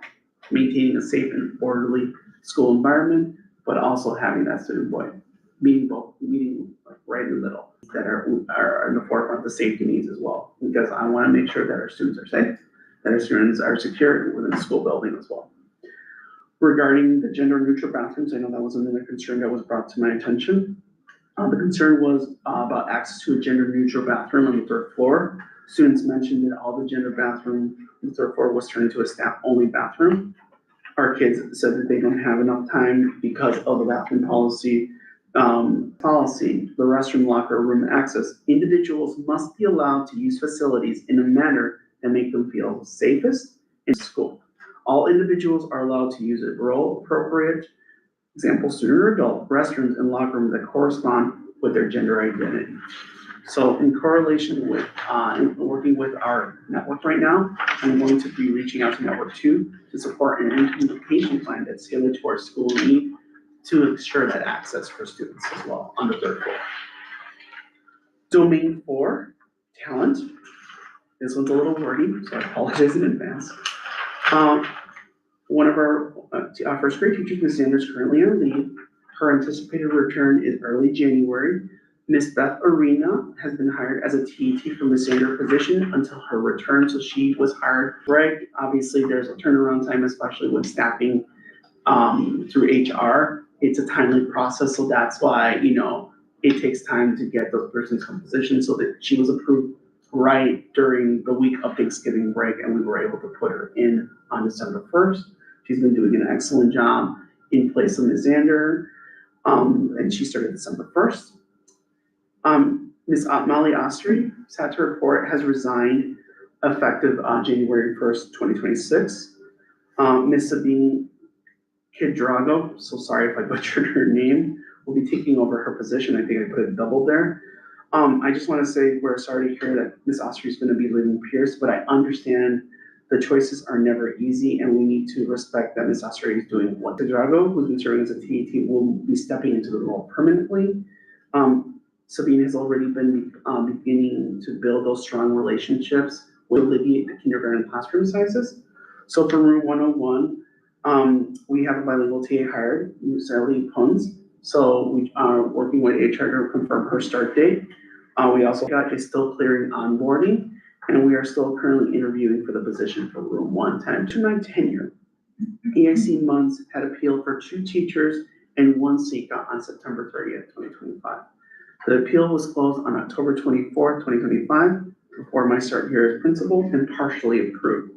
maintaining a safe and orderly school environment, but also having that student voice, meeting like right in the middle, that are in the forefront of the safety needs as well. Because I want to make sure that our students are safe, that our students are secure within the school building as well. Regarding the gender neutral bathrooms, I know that was another concern that was brought to my attention. The concern was about access to a gender neutral bathroom on the 3rd floor. Students mentioned that all the gender bathroom on the 3rd floor was turned into a staff only bathroom. Our kids said that they don't have enough time because of the bathroom policy. The restroom locker room access. Individuals must be allowed to use facilities in a manner that make them feel safest in school. All individuals are allowed to use a role appropriate, example, student or adult, restrooms and locker rooms that correspond with their gender identity. So in correlation with working with our network right now, I'm going to be reaching out to Network 2 to support an implementation plan that's tailored to our school need to ensure that access for students as well on the 3rd floor. Domain 4, talent. This one's a little wordy, so I apologize in advance. One of our first grade teachers, Ms. Sanders, currently on leave. Her anticipated return is early January. Ms. Beth Arena has been hired as a TET for Ms. Sanders' position until her return, so she was hired. Greg, obviously there's a turnaround time, especially when staffing through HR. It's a timely process, so that's why, it takes time to get those persons from position, so that she was approved right during the week of Thanksgiving break, and we were able to put her in on December 1st. She's been doing an excellent job in place of Ms. Zander, and she started December 1st. Ms. Molly Ostry, sad to report, has resigned effective January 1st, 2026. Ms. Sabine Kidrago, so sorry if I butchered her name, will be taking over her position. I think I put it double there. I just want to say we're sorry to hear that Ms. Ostry is going to be leaving Peirce, but I understand The choices are never easy, and we need to respect that Ms. Osprey is doing what. Drago, who's been serving as a TAT, will be stepping into the role permanently. Sabine has already been beginning to build those strong relationships with alleviate the kindergarten classroom sizes. So for room 101, we have a bilingual TA hired, Sally Pons. So we are working with HR to confirm her start date. We also got is still clearing onboarding, and we are still currently interviewing for the position for room 110. To my tenure, EIC months had appealed for 2 teachers and 1 SECA on September 30th, 2025. The appeal was closed on October 24th, 2025, before my start here as principal, and partially approved.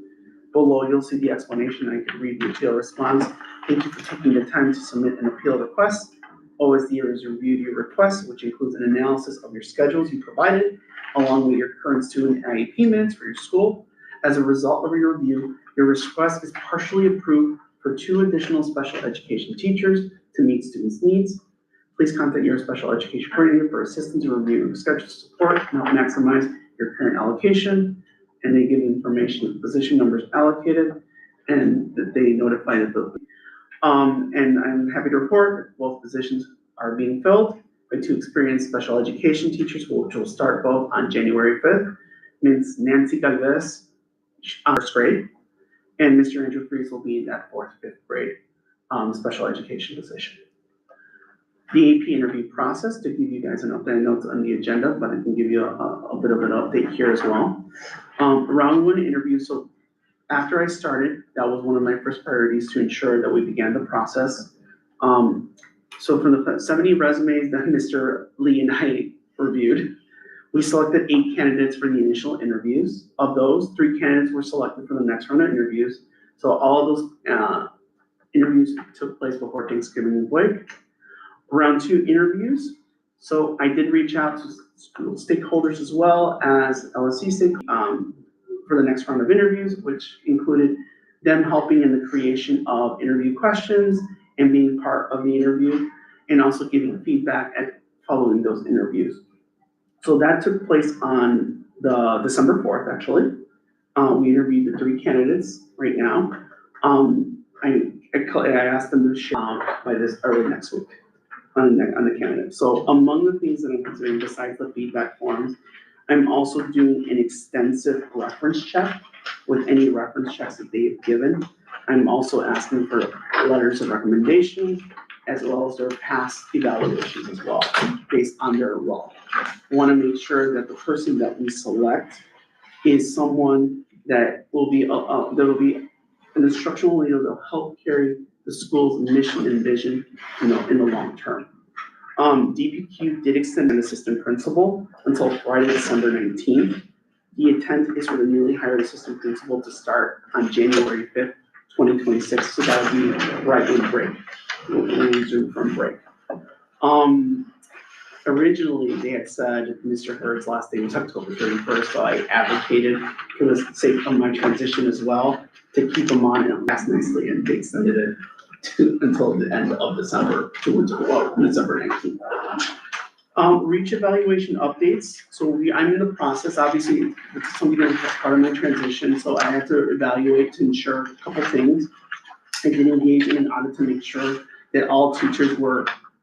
Below, you'll see the explanation. I can read the appeal response. Thank you for taking the time to submit an appeal request. OSD has reviewed your request, which includes an analysis of your schedules you provided, along with your current student IEP minutes for your school. As a result of your review, your request is partially approved for 2 additional special education teachers to meet students' needs. Please contact your special education coordinator for assistance in reviewing schedule support to help maximize your current allocation. And they give information of position numbers allocated and that they notified the. And I'm happy to report both positions are being filled by 2 experienced special education teachers, which will start both on January 5th. Ms. Nancy Galvez, first grade, and Mr. Andrew Peirce will be in that 4th, 5th grade special education position. The AP interview process, to give you guys an update, I know it's on the agenda, but I can give you a bit of an update here as well. Round 1 interview, so after I started, that was one of my first priorities to ensure that we began the process. So from the 70 resumes that Mr. Lee and I reviewed, we selected 8 candidates for the initial interviews. Of those, 3 candidates were selected for the next round of interviews. So all of those interviews took place before Thanksgiving break. Round 2 interviews. So I did reach out to school stakeholders as well as LSC stakeholders for the next round of interviews, which included them helping in the creation of interview questions and being part of the interview, and also giving feedback at following those interviews. So that took place on the December 4th, actually. We interviewed the 3 candidates right now. I asked them to share by this early next week on the candidates. So among the things that I'm considering besides the feedback forms, I'm also doing an extensive reference check with any reference checks that they've given. I'm also asking for letters of recommendation as well as their past evaluations as well, based on their role. I want to make sure that the person that we select is someone that will be an instructional leader that will help carry the school's mission and vision, in the long term. DPQ did extend an assistant principal until Friday, December 19th. The intent is for the newly hired assistant principal to start on January 5th, 2026. So that would be right in break. We'll resume from break. Originally, they had said Mr. Hurd's last day was October 31st, so I advocated for the sake of my transition as well to keep him on and last nicely, and they extended it until the end of December, December 19th. Reach evaluation updates. So I'm in the process, obviously, it's something that's part of my transition, so I had to evaluate to ensure a couple things. I did engage in an audit to make sure that all teachers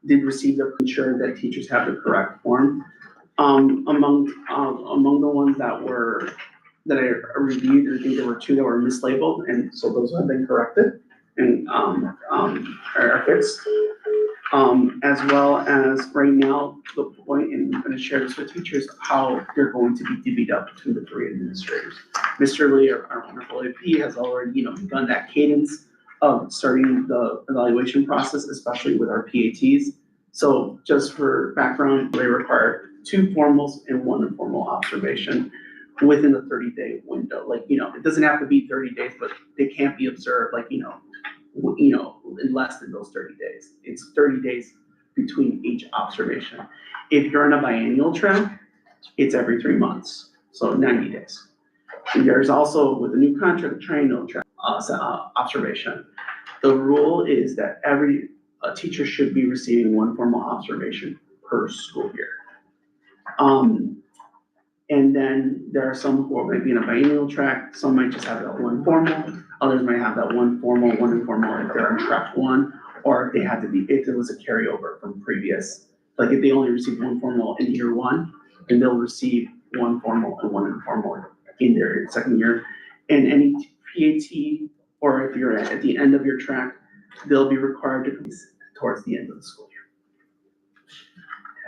did receive ensure that teachers have the correct form. Among the ones that I reviewed, I think there were 2 that were mislabeled, and so those have been corrected and are fixed. As well as right now, the point, and I'm going to share this with teachers, how they're going to be divvied up between the 3 administrators. Mr. Lee, our wonderful AP, has already, begun that cadence of starting the evaluation process, especially with our PATs. So just for background, they require 2 formals and 1 informal observation within the 30-day window. It doesn't have to be 30 days, but they can't be observed in less than those 30 days. It's 30 days between each observation. If you're on a biennial track, it's every 3 months, so 90 days. And there's also, with the new contract, a triennial track observation. The rule is that every teacher should be receiving 1 formal observation per school year. And then there are some who might be in a biennial track, some might just have that one formal, others might have that one formal, one informal if they're in track one, or if they had to be, if it was a carryover from previous. Like if they only received one formal in year one, then they'll receive one formal and one informal in their second year. And any PAT, or if you're at the end of your track, they'll be required to complete towards the end of the school year.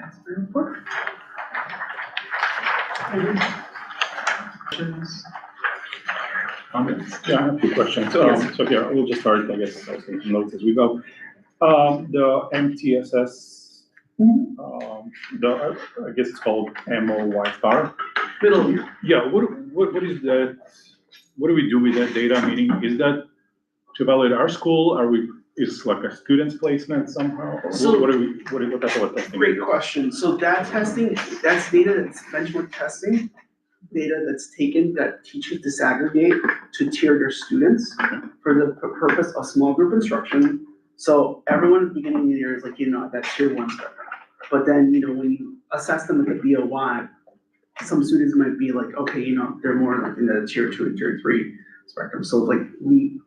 That's my report. Questions? Comments? Yeah, I have a few questions. Yes. So here, we'll just start, I guess, I'll take some notes as we go. The MTSS, I guess it's called MOY star. Middle year. Yeah, what is that? What do we do with that data? Meaning, is that to evaluate our school? Is like a student's placement somehow? Or So- what type of testing? Great is it? question. So that testing, that's data that's benchmark testing, data that's taken that teachers disaggregate to tier their students for the purpose of small group instruction. So everyone at the beginning of the year is like, that tier one stuff. But then, when you assess them at the BOY, some students might be like, okay, they're more like in the tier 2 and tier 3 spectrum. So like we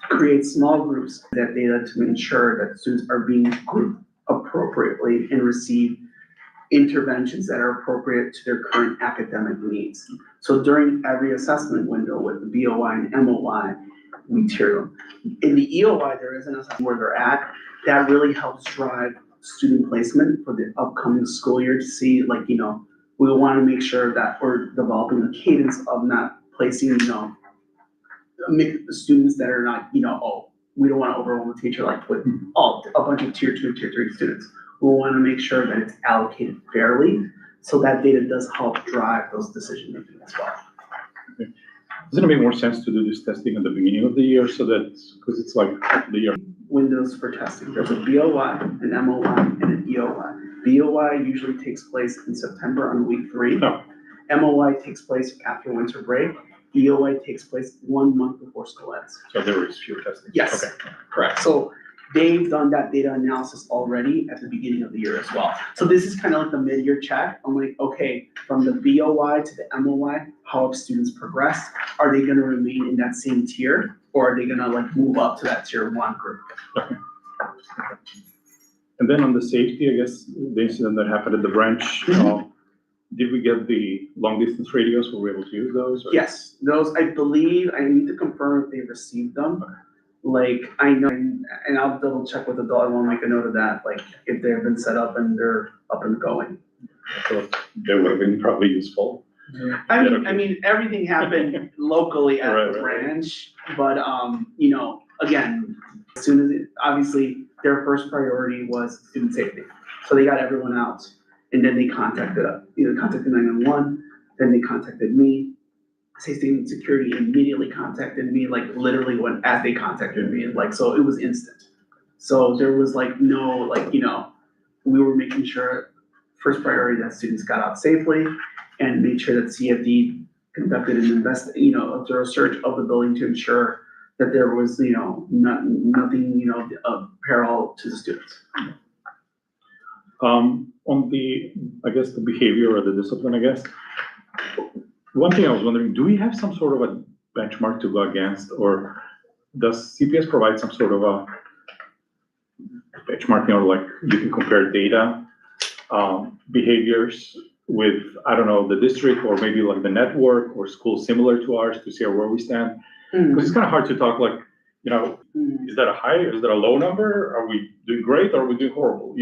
create small groups, that data to ensure that students are being grouped appropriately and receive interventions that are appropriate to their current academic needs. So during every assessment window with the BOY and MOY, we tier them. In the EOY, there is an assessment where they're at. That really helps drive student placement for the upcoming school year to see, we want to make sure that we're developing a cadence of not placing, students that are not, we don't want to overwhelm the teacher with a bunch of tier 2, tier 3 students. We want to make sure that it's allocated fairly, so that data does help drive those decision making as well. Doesn't it make more sense to do this testing at the beginning of the year so that, because it's like the year? Windows for testing. There's a BOY, an MOY, and an EOY. BOY usually takes place in September on week 3. No. MOY takes place after winter break. EOY takes place 1 month before school ends. So there is fewer testing? Yes. Okay. Correct. So they've done that data analysis already at the beginning of the year as well. So this is kind of like the mid-year check. I'm like, okay, from the BOY to the MOY, how have students progressed? Are they gonna remain in that same tier, or are they gonna move up to that tier 1 group? And then on the safety, I guess, the incident that happened at the branch, did we get the long distance radios? Were we able to use those? Or? Yes, those, I believe, I need to confirm if they received them. I know, and I'll double check with the dog, I won't make a note of that, if they've been set up and they're up and going. I thought they would have been probably useful. I mean, everything happened locally at the Right. branch, but, again, as soon as, obviously, their first priority was student safety. So they got everyone out, and then they contacted 911, then they contacted me. Safety and security immediately contacted me, literally as they contacted me, so it was instant. So there was no, we were making sure, first priority, that students got out safely, and made sure that CFD conducted an a thorough search of the building to ensure that there was, nothing, of peril to the students. On the, I guess, the behavior or the discipline, I guess. One thing I was wondering, do we have some sort of a benchmark to go against, or does CPS provide some sort of a benchmarking, or you can compare data, behaviors with, I don't know, the district, or maybe the network or schools similar to ours to see where we stand? Because it's kind of hard to talk is that a high, is that a low number? Are we doing great, or are we doing horrible?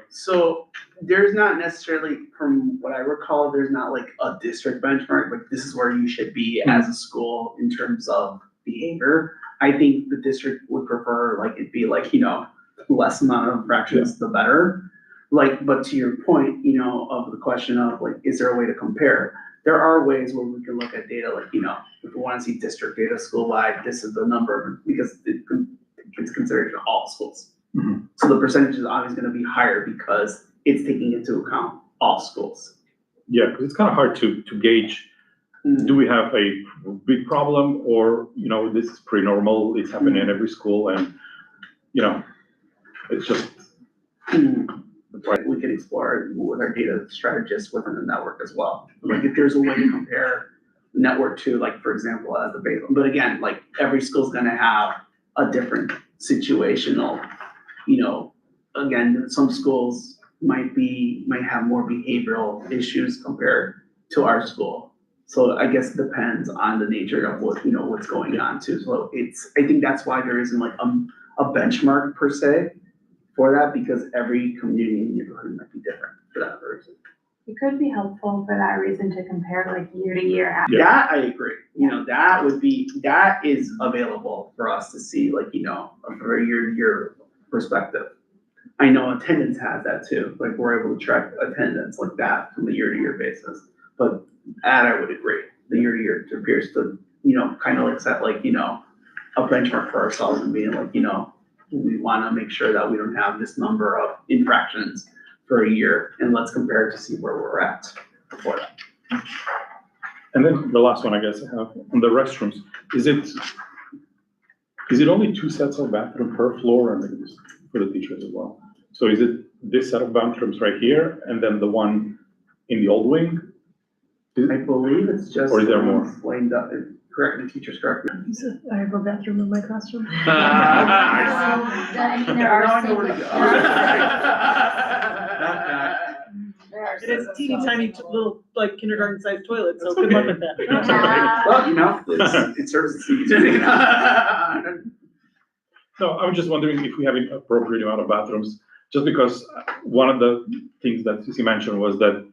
So there's not necessarily, from what I recall, there's not a district benchmark, this is where you should be as a school in terms of behavior. I think the district would prefer it be less amount of infractions, the better. But to your point, of the question of is there a way to compare? There are ways where we can look at data, if we want to see district data school-wide, this is the number, because it's considered to all schools. Mhm. So the percentage is obviously going to be higher because it's taking into account all schools. Yeah, because it's kind of hard to gauge, do we have a big problem, or, this is pretty normal, it's happening in every school, and, it's just, We can explore with our data strategists within the network as well. Like if there's a way to compare network to, like, for example, as the base, but again, like every school's gonna have a different situational, again, some schools might have more behavioral issues compared to our school. So I guess it depends on the nature of what's going on too. So I think that's why there isn't like a benchmark per se for that, because every community and neighborhood might be different for that reason. It could be helpful for that reason to compare like year to year. Yeah. That I agree, that is available for us to see, like, for your perspective. I know attendance has that too, like we're able to track attendance like that from a year-to-year basis. But that I would agree, the year-to-year appears to, kind of like set like, a benchmark for ourselves and being like, we wanna make sure that we don't have this number of infractions for a year, and let's compare it to see where we're at before that. And then the last one, I guess, I have on the restrooms, is it only 2 sets of bathroom per floor, and maybe this for the teachers as well? So is it this set of bathrooms right here, and then the one in the old wing? I believe it's just. Or is there more? Lined up, correct, the teachers correct me. I have a bathroom in my classroom. I mean, there Now are I know where to single- there are It is single teeny stalls tiny, involved. little, like kindergarten sized toilet, so That's good luck okay. with that. Ah. Well, it serves its needs. No, I'm just wondering if we have an appropriate amount of bathrooms, just because one of the things that Cici mentioned was that,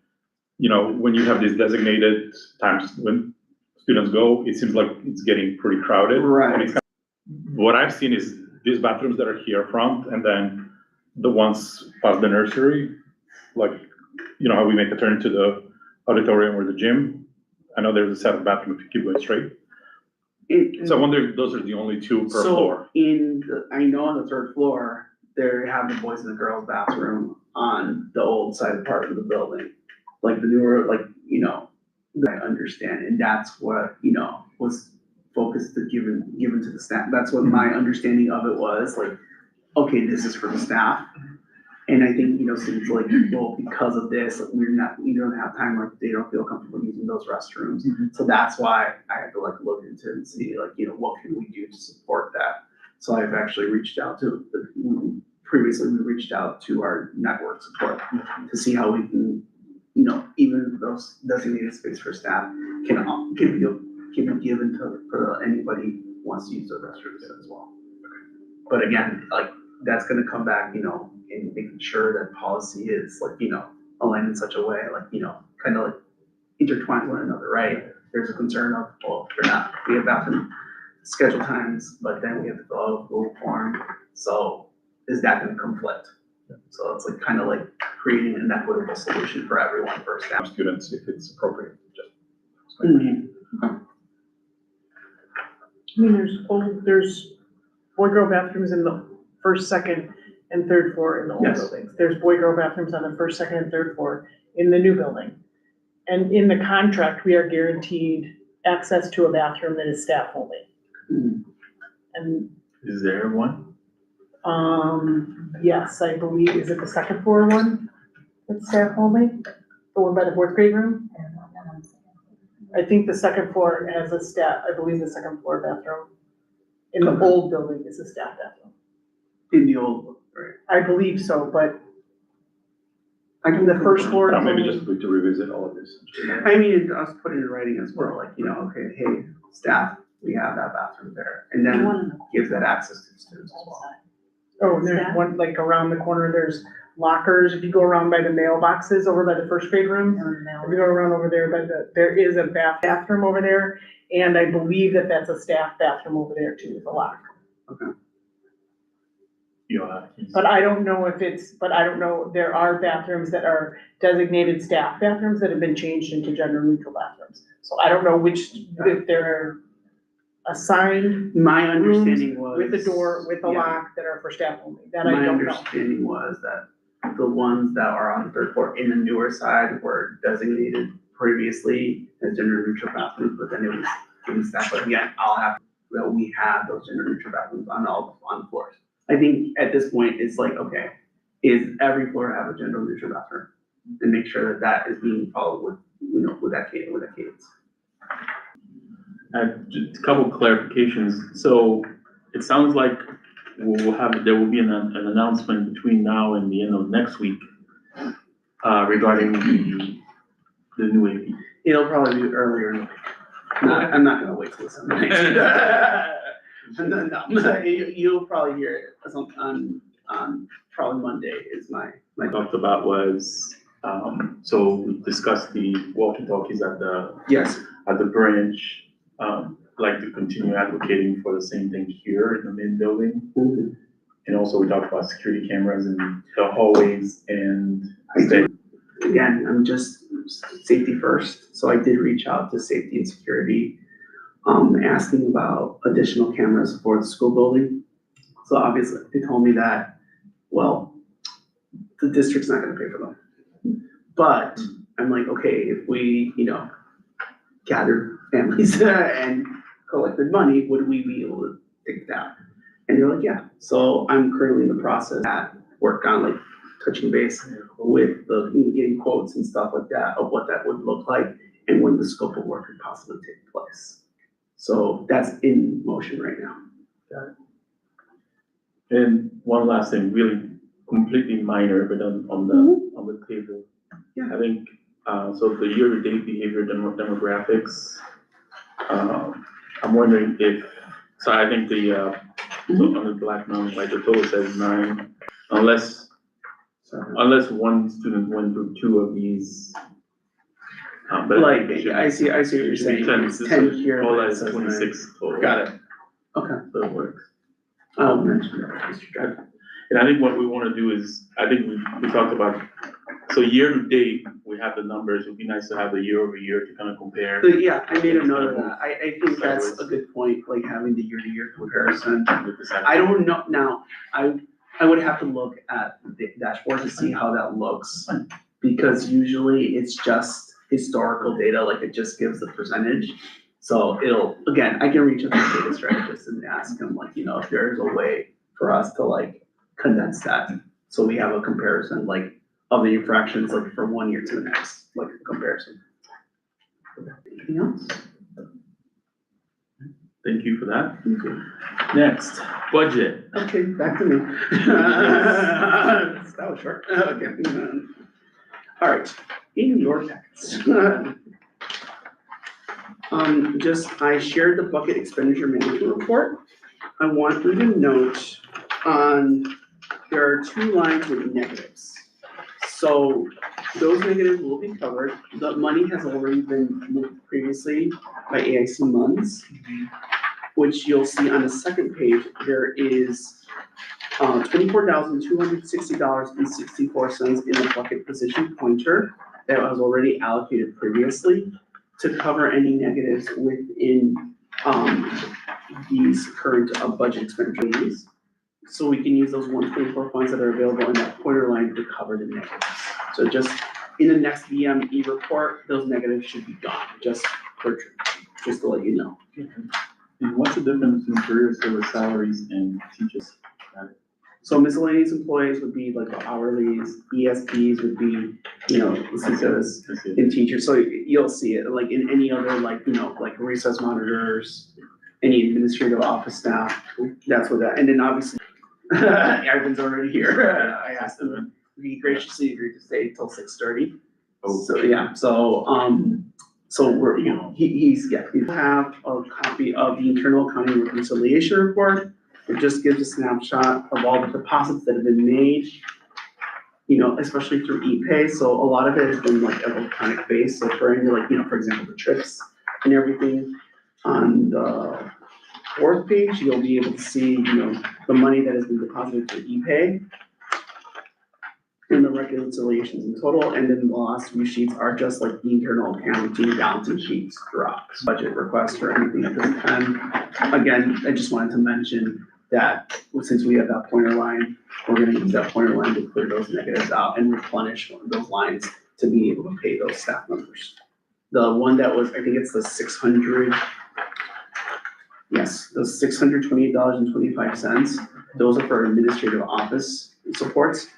when you have these designated times when students go, it seems like it's getting pretty crowded. Right. And it's what I've seen is these bathrooms that are here front, and then the ones past the nursery, like, how we make a turn to the auditorium or the gym. I know there's a set of bathrooms if you keep going straight. So I wonder if those are the only 2 per floor. I know on the 3rd floor, they have the boys and the girls bathroom on the old side part of the building. Like the newer, I understand, and that's what, was focused to given to the staff. That's what my understanding of it was, like, okay, this is for the staff. And I think, students like, well, because of this, like, we don't have time, like, they don't feel comfortable using those restrooms. So that's why I had to like look into it and see, like, what can we do to support that? So I've actually reached out to, previously we reached out to our network support to see how we can, even those designated space for staff can be given for anybody who wants to use those restrooms as well. But again, like, that's gonna come back, in making sure that policy is like, aligned in such a way, like, kind of like intertwined one another, right? There's a concern of, well, we have bathroom schedule times, but then we have to fill out a Google form. So is that gonna conflict? So it's like kind of like creating an equitable solution for everyone for staff. Students, if it's appropriate, just. I mean, there's boy-girl bathrooms in the 1st, 2nd, and 3rd floor in the old Yes. buildings. There's boy-girl bathrooms on the 1st, 2nd, and 3rd floor in the new building. And in the contract, we are guaranteed access to a bathroom that is staff only. Mhm. And, Is there one? yes, I believe, is it the 2nd floor one? That's staff only? The one by the 4th grade room? I think the 2nd floor has a staff, I believe the 2nd floor bathroom in the Okay. old building is a staff bathroom. In the old, right? I believe so, but I can the first confirm. floor- Maybe just to revisit all of this. I mean, us put it in writing as well, like, okay, hey, staff, we have that bathroom there, and then give that access to students as well. oh, and there's one, like around the corner, there's lockers. If you go around by the mailboxes over by the 1st grade room, if you go around over there there is a bathroom over there. And I believe that that's a staff bathroom over there too, with a lock. But I don't know there are bathrooms that are designated staff bathrooms that have been changed into gender neutral bathrooms. So I don't know if they're assigned My rooms understanding was. with the door, with a yeah, lock that are for staff only. That I My don't know. understanding was that the ones that are on the 3rd floor in the newer side were designated previously as gender neutral bathrooms, but then it was given staff, but again, we have those gender neutral bathrooms on the floors. I think at this point, it's like, okay, is every floor have a gender neutral bathroom and make sure that that is being followed with, with that cadence. Just a couple clarifications. So it sounds like there will be an announcement between now and the end of next week regarding the new AP. It'll probably be earlier in the week. I'm not gonna wait till Sunday. No, you'll probably hear it on probably Monday is my. Talked about was, so we discussed the walkie-talkies at the Yes. branch. Like to continue advocating for the same thing here in the main building. Mm-hmm. And also we talked about security cameras in the hallways and. Again, I'm just safety first, so I did reach out to safety and security, asking about additional cameras for the school building. So obviously, they told me that, well, the district's not gonna pay for them. But I'm like, okay, if we, gather families and collected money, would we be able to take that? And they're like, yeah. So I'm currently in the process at work on like touching base with getting quotes and stuff like that of what that would look like and when the scope of work could possibly take place. So that's in motion right now. Got it. And one last thing, really completely minor, but on the table. Yeah. I think, so the year-to-date behavior demographics, I'm wondering if, so I think on the Black Mountain, like the total says 9, unless one student went through 2 of these. But Like, it should I see what you're be saying. 10, It's 10 here. All but it that is says 26 total. 9. Got it. Okay. So it works. I'll mention that, Mr. Driver. And I think what we wanna do is, I think we talked about, so year to date, we have the numbers, it'd be nice to have the year over year to kind of compare. But yeah, I made a note of that. I think that's a good point, like having the year-to-year comparison. With the I don't know, now, I would have to look at the dashboard to see how that looks. Because usually it's just historical data, like it just gives the percentage. So again, I can reach out to the data strategist and ask him like, if there's a way for us to like condense that. So we have a comparison like of the infractions, like from one year to the next, like a comparison. Anything else? Thank you for that. Next, budget. Okay, back to me. That was short. Okay. All right, in your packets. I shared the bucket expenditure management report. I want you to note there are 2 lines with negatives. So those negatives will be covered. The money has already been moved previously by AIC Munds, which you'll see on the second page. There is $24,260.64 in the bucket position pointer that was already allocated previously to cover any negatives within these current budget expenditures. So we can use those 124 funds that are available in that pointer line to cover the negatives. So just in the next VME report, those negatives should be gone, just to let you know. And what's the difference between career service salaries and teachers? So miscellaneous employees would be like the hourlies, ESPs would be, those in teachers, so you'll see it, like in any other, like recess monitors, any administrative office staff, that's what that, and then obviously, Ervin's already here, I asked him, he graciously agreed to stay till 6:30. So, yeah, so we're, we have a copy of the internal accounting reconciliation report. It just gives a snapshot of all the deposits that have been made, especially through ePay. So a lot of it has been like electronic based. So for any for example, the trips and everything. On the 4th page, you'll be able to see, the money that has been deposited through ePay and the reconciliations in total. And then the last few sheets are just like the internal accounting balancing sheets throughout budget requests or anything at this time. Again, I just wanted to mention that since we have that pointer line, we're gonna use that pointer line to clear those negatives out and replenish those lines to be able to pay those staff members. The one that was, I think it's the $628.25. Those are for administrative office supports.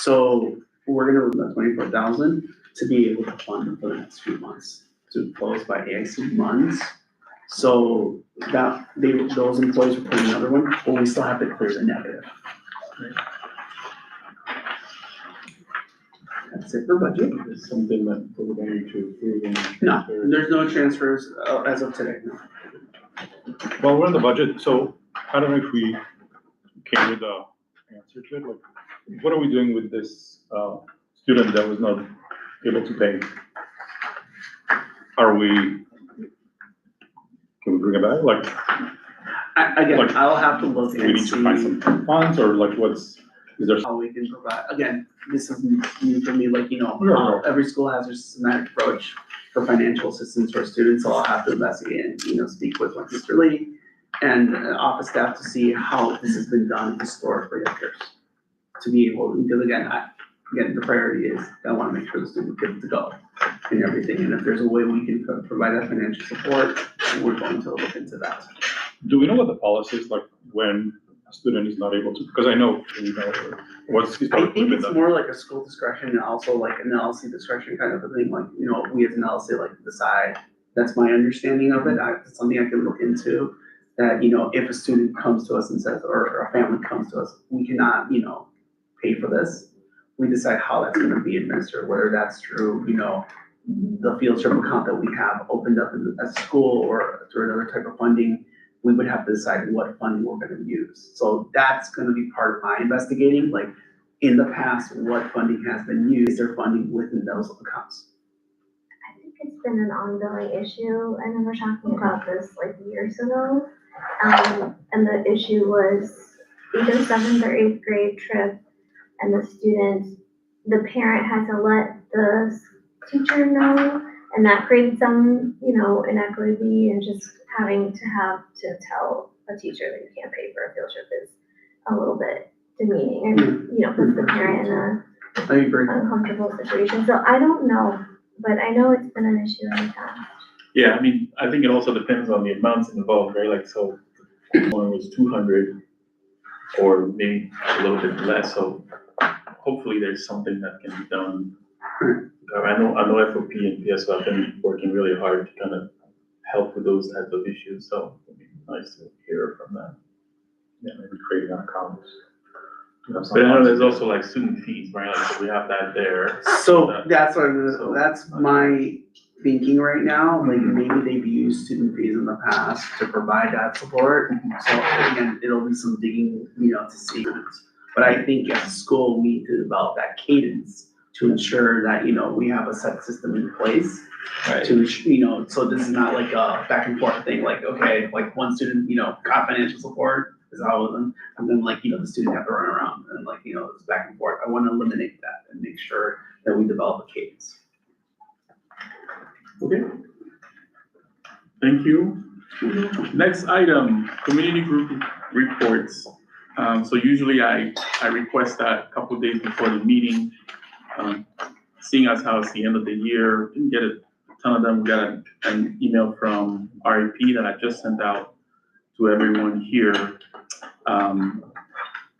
So we're gonna remove that 24,000 to be able to fund it for the next few months, to close by AIC months. So that, those employees will put another one, but we still have to clear the negative. That's it for budget. It's something that we're going to approve and. No, there's no transfers as of today, no. Well, we're in the budget, so I don't know if we came with a answer to it, like, what are we doing with this, student that was not able to pay? Are we, can we bring it back, like, Again, Like, I'll have to look do we and need to find see some funds, or like, is there? how we can provide, again, this is new for me, like, Yeah. every school has their systematic approach for financial assistance for students, so I'll have to investigate and, speak with like Mr. Lee and office staff to see how this has been done historically at Peirce. To be able, because again, the priority is, I wanna make sure the student gets to go and everything, and if there's a way we can provide that financial support, we're going to look into that. Do we know what the policy is, like, when a student is not able to, because I know, what's I historically think been it's done? more like a school discretion and also like an LSC discretion kind of a thing, like, we as an LSC like decide. That's my understanding of it, it's something I can look into, that, if a student comes to us and says, or a family comes to us, we cannot, pay for this. We decide how that's gonna be administered, whether that's through, the field trip account that we have opened up as a school or through another type of funding. We would have to decide what funding we're gonna use. So that's gonna be part of my investigating, like, in the past, what funding has been used, is there funding within those accounts? I think it's been an ongoing issue. I remember talking about this like years ago. And the issue was either 7th or 8th grade trip, and the parent had to let the teacher know, and that created some, inequity, and just having to tell a teacher that you can't pay for a field trip is a little bit demeaning, and, puts the parent in I agree. an uncomfortable situation. So I don't know, but I know it's been an issue in the past. Yeah, I mean, I think it also depends on the amounts involved, right? Like, so one was 200 or maybe a little bit less, so hopefully there's something that can be done. I know FOP and PSO have been working really hard to kind of help with those types of issues, so it'd be nice to hear from them. Yeah, maybe creating an account. But I know there's also like student fees, right? Like, so we have that there. So that's my thinking right now, like, maybe they've used student fees in the past to provide that support. So again, it'll be some digging, to see. But I think as a school, we need to develop that cadence to ensure that, we have a set system in place. Right. So this is not like a back and forth thing, like, okay, like one student, got financial support, is how it was, and then like, the student have to run around and like, it's back and forth. I wanna eliminate that and make sure that we develop a cadence. Okay. Thank you. Next item, community group reports. So usually I request that a couple of days before the meeting. Seeing as how it's the end of the year, didn't get a ton of them. We got an email from REP that I just sent out to everyone here.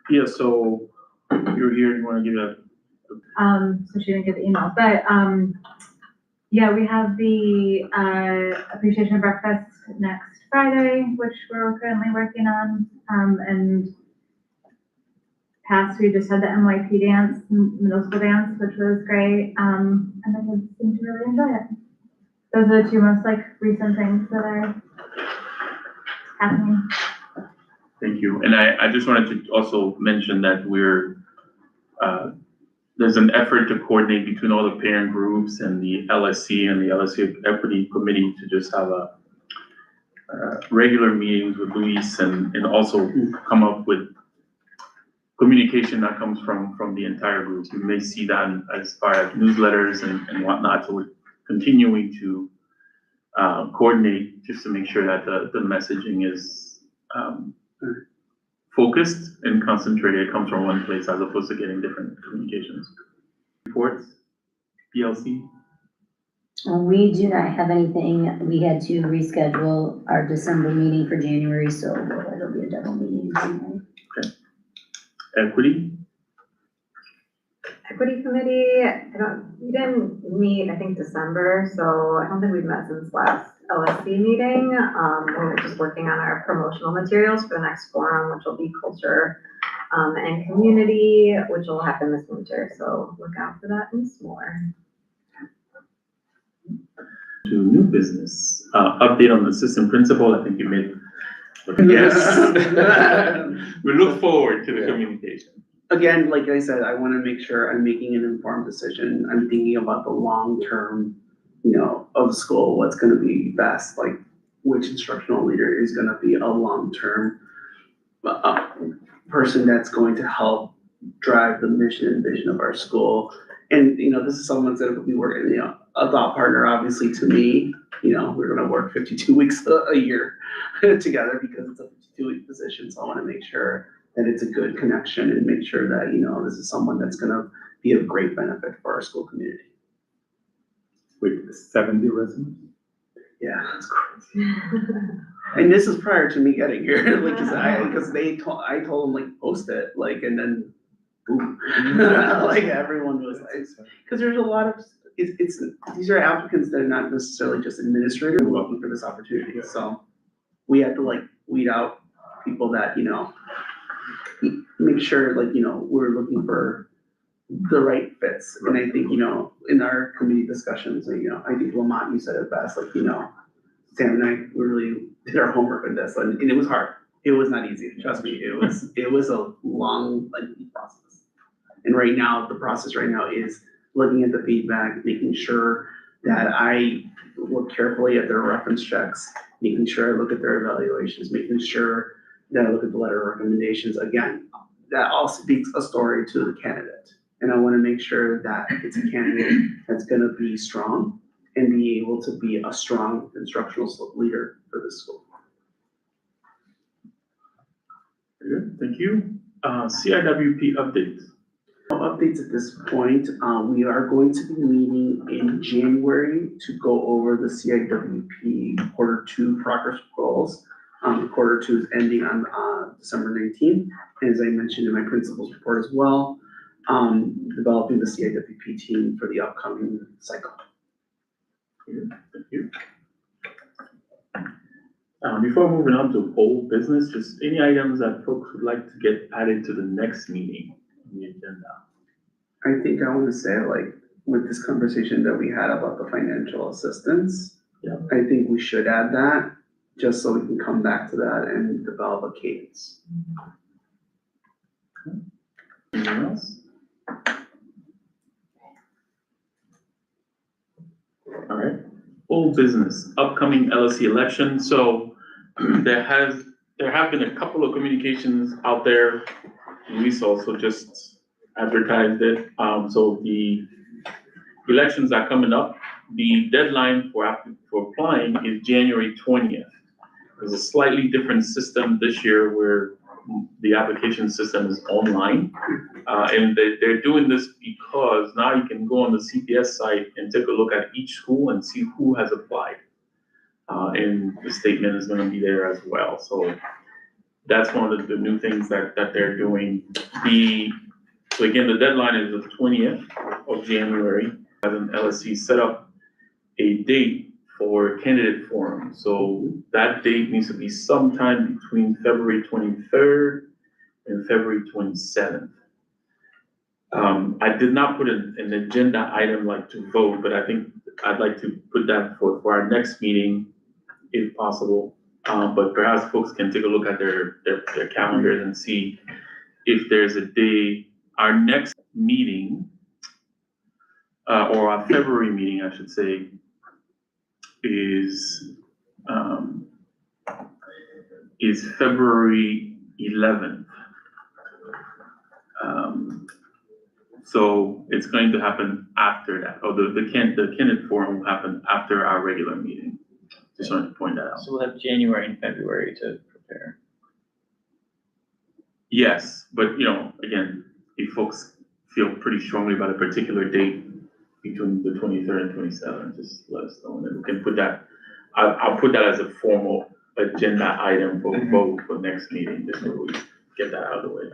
Yeah, so you're here, you wanna give a So she didn't get the email, but, yeah, we have the, appreciation breakfast next Friday, which we're currently working on, and we just had the NYP dance, middle school dance, which was great, and I seem to really enjoy it. Those are the two most recent things that are happening. Thank you. And I just wanted to also mention that there's an effort to coordinate between all the parent groups and the LSC and the LSC Equity Committee to just have regular meetings with Luis and also come up with communication that comes from the entire group. You may see that as far as newsletters and whatnot. So we're continuing to coordinate just to make sure that the messaging is focused and concentrated. It comes from one place as opposed to getting different communications. Reports, PLC. We do not have anything. We had to reschedule our December meeting for January, so it'll be a double meeting. Equity. equity committee, we didn't meet, I think, December, so I don't think we've met since last LSC meeting. We're just working on our promotional materials for the next forum, which will be culture, and community, which will happen this winter, so look out for that and some more. To new business, update on the assistant principal, I think you made. Yes. We look forward to the Yeah. communication. Again, like I said, I wanna make sure I'm making an informed decision. I'm thinking about the long term, of the school, what's gonna be best, like which instructional leader is gonna be a long-term person that's going to help drive the mission and vision of our school. And, this is someone's gonna be working, a thought partner, obviously, to me. We're gonna work 52 weeks a year together because it's a 52-week position, so I wanna make sure that it's a good connection and make sure that, this is someone that's gonna be of great benefit for our school community. With 70 residents? Yeah, that's crazy. And this is prior to me getting here, like, because I told them, like, post it, like, and then, boom. Like, everyone was like, because there's a lot of, these are applicants that are not necessarily just administrators looking for this opportunity, so we have to, like, weed out people that, make sure, like, we're looking for the right fits. And I think, in our committee discussions, I think Lamont, you said it best, like, Sam and I really did our homework on this, and it was hard. It was not easy, trust me. It was a long, lengthy process. And right now, the process right now is looking at the feedback, making sure that I look carefully at their reference checks, making sure I look at their evaluations, making sure that I look at the letter of recommendations. Again, that all speaks a story to the candidate. And I want to make sure that it's a candidate that's going to be strong and be able to be a strong instructional leader for the school. Good, thank you. CIWP updates. No updates at this point. We are going to be meeting in January to go over the CIWP Q2 progress goals. Q2 is ending on December 19th. And as I mentioned in my principal's report as well, developing the CIWP team for the upcoming cycle. Thank you. Before moving on to old business, just any items that folks would like to get added to the next meeting on the agenda? I think I want to say, like, with this conversation that we had about the financial assistance, Yeah. I think we should add that, just so we can come back to that and develop a cadence. Anyone else? All right, old business, upcoming LSC election. So there have been a couple of communications out there. Luis also just advertised it. So the elections are coming up. The deadline for applying is January 20th. There's a slightly different system this year where the application system is online. And they're doing this because now you can go on the CPS site and take a look at each school and see who has applied. And the statement is going to be there as well. So that's one of the new things that they're doing. So again, the deadline is the 20th of January. As an LSC set up a date for candidate forum. So that date needs to be sometime between February 23rd and February 27th. I did not put an agenda item like to vote, but I think I'd like to put that for our next meeting, if possible. But perhaps folks can take a look at their calendars and see if there's a day. Our next meeting, or our February meeting, I should say, is February 11th. So it's going to happen after that, or the candidate forum will happen after our regular meeting. Just wanted to point that out. So we'll have January and February to prepare. Yes, but again, if folks feel pretty strongly about a particular date between the 23rd and 27th, just let us know, and then we can put that. I'll put that as a formal agenda item for vote for next meeting, just so we get that out of the way.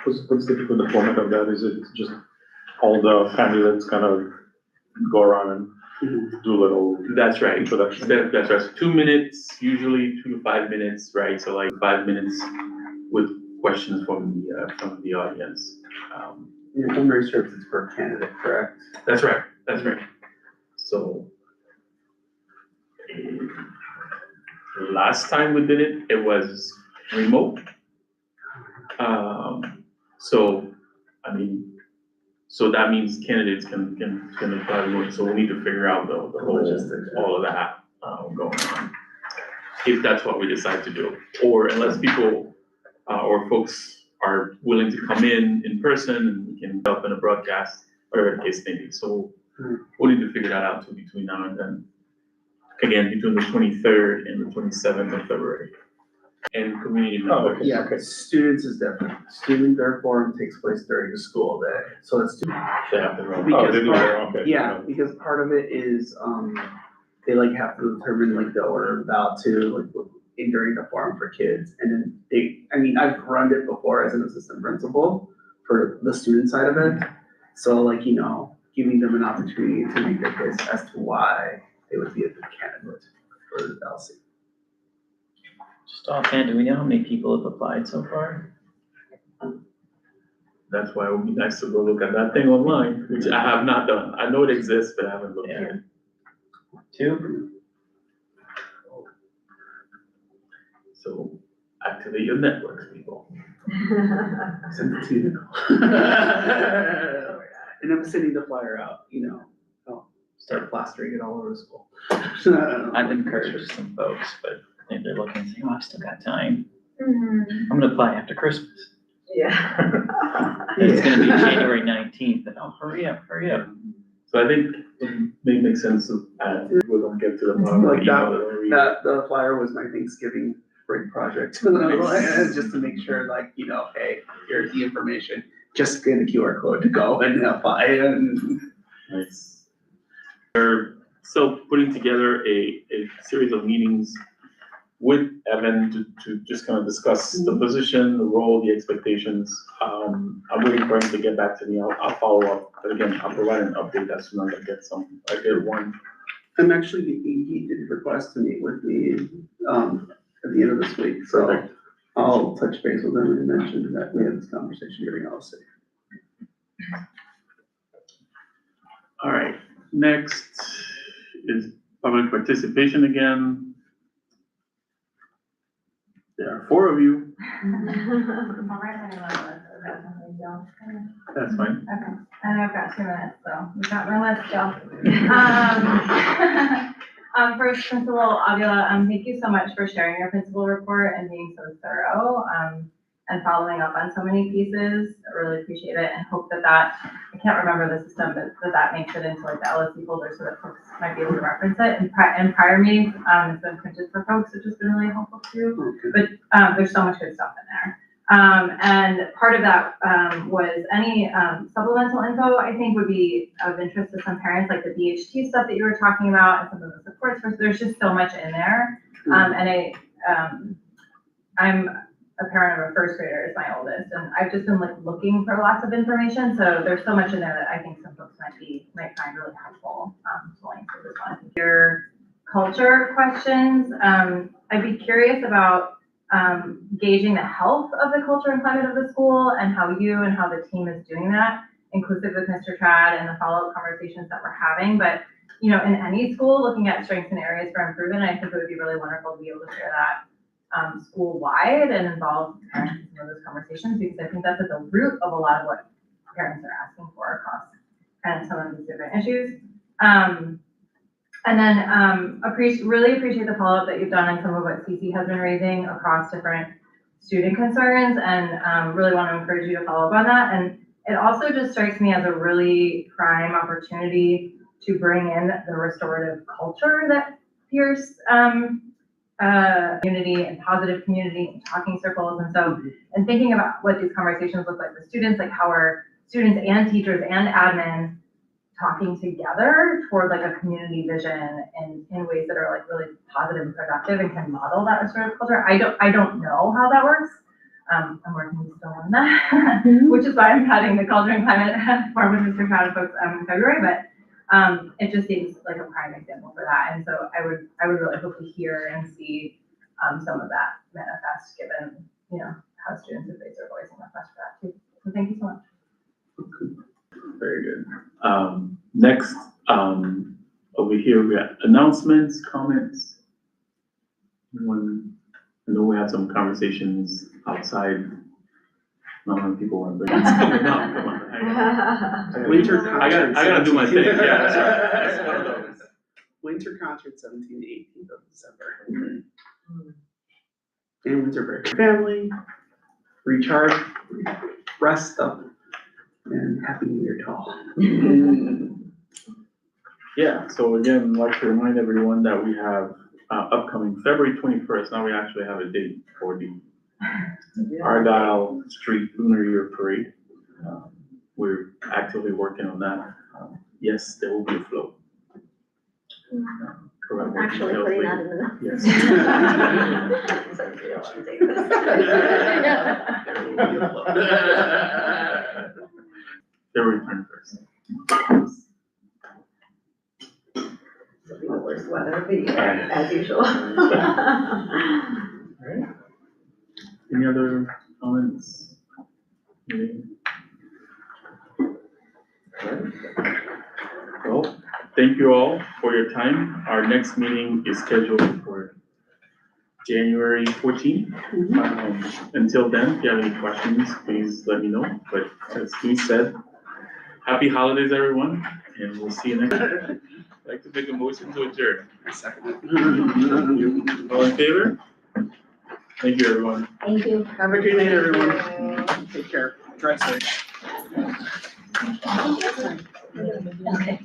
What's typically the format of that? Is it just all the candidates kind of go around and do a little That's right. introduction? That's right. So 2 minutes, usually 2 to 5 minutes, right? So like 5 minutes with questions from the audience. Your primary service is per candidate, correct? That's right. That's right. So last time we did it, it was remote. So, I mean, so that means candidates can apply remote, so we need to figure out the whole, Logistics, yeah. all of that, going on. If that's what we decide to do, or unless people, or folks are willing to come in person and we can help in a broadcast, whatever the case may be. So we'll need to figure that out too between now and then. Again, between the 23rd and the 27th of February. And community Oh, members. okay. Yeah, students is different. Student their forum takes place during the school day, so it's. They have their own. Oh, they do their own, okay. Yeah, because part of it is, they like have to determine like the order of about to, like, during the forum for kids, and then I've run it before as an assistant principal for the student side of it. So like, giving them an opportunity to make their case as to why they would be a good candidate for the LC. Just offhand, do we know how many people have applied so far? That's why it would be nice to go look at that thing online, which I have not done. I know it exists, but I haven't looked at it. 2? So activate your networks, people. Send it to you. And I'm sending the flyer out, I'll start plastering it all over the school. I've encouraged some folks, but I think they're looking and saying, oh, I've still got time. Mhm. I'm gonna apply after Christmas. Yeah. It's gonna be January 19th, and hurry up. So I think it may make sense to add, we're gonna get to the bottom of the Like email that I'll read. the flyer was my Thanksgiving break project, just to make sure, like, hey, here's the information, just scan the QR code to go and apply, and. Nice. We're still putting together a series of meetings with Evan to just kind of discuss the position, the role, the expectations. I'm waiting for him to get back to me. I'll follow up, but again, I'll provide an update as soon as I get one. I'm actually, he did request to meet with me, at the end of this week, so Perfect. I'll touch base with him and mention that we had this conversation during LSC. All right, next is public participation again. There are 4 of you, that's fine. Okay, and I've got 2 minutes, so we've got my list, Joe. First, Principal Avila, thank you so much for sharing your principal report and being so thorough, and following up on so many pieces. I really appreciate it and hope that I can't remember the system, but that makes it into like the LSC folder so that folks might be able to reference it. In prior meetings, it's been printed for folks, which has been really helpful too. Okay. But there's so much good stuff in there. And part of that was any supplemental info, I think, would be of interest to some parents, like the BHT stuff that you were talking about and some of the supports. There's just so much in there. And I'm a parent of a first grader, is my oldest, and I've just been like looking for lots of information. So there's so much in there that I think some folks might find really helpful. So like for this one, your culture questions. I'd be curious about gauging the health of the culture and climate of the school and how you and how the team is doing that, inclusive with Mr. Trad and the follow-up conversations that we're having. But, in any school, looking at strengths and areas for improvement, I think it would be really wonderful to be able to share that school-wide and involve parents in some of those conversations, because I think that's at the root of a lot of what parents are asking for across kind of some of these different issues. And then really appreciate the follow-up that you've done on some of what CC has been raising across different student concerns, and really want to encourage you to follow up on that. And it also just strikes me as a really prime opportunity to bring in the restorative culture that Peirce community and positive community and talking circles. And so, and thinking about what these conversations look like with students, like how are students and teachers and admin talking together toward like a community vision in ways that are like really positive and productive and can model that restorative culture. I don't know how that works. I'm working still on that, which is why I'm having the Culture and Climate Forum with Mr. Crowd folks in February, but it just seems like a prime example for that. And so I would really hope to hear and see some of that manifest, given, you know, how students have raised their voice and request for that too. So thank you so much. Very good. Next, over here, we have announcements, comments. Anyone? I know we had some conversations outside. Not many people want to bring this coming up. Come on. Winter I concert. gotta do my thing. Yeah, that's right. That's one of those. Winter concert 17th to 18th of December. And winter break. Family, recharge, rest up, and happy New Year to all. Yeah, so again, I'd like to remind everyone that we have upcoming February 21st. Now we actually have a date for the Argyle Street Lunar Year Parade. We're actively working on that. Yes, there will be a float. I'm actually putting that in the notes. Yes. So if you don't want to take this. February 21st. It'll be the worst weather of the year, as usual. Alright. Any other comments? Alright. Well, thank you all for your time. Our next meeting is scheduled for January 14th. Until then, if you have any questions, please let me know. But as we said, happy holidays, everyone, and we'll see you next time. I'd like to make a motion to adjourn. All in favor? Thank you, everyone. Thank you. Have a good night, everyone. Take care. Drive safe. Okay.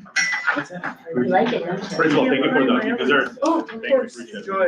What's that? You like it, don't you? First of all, thank you for the dessert. Oh, of Thank you, course. appreciate it. Enjoy.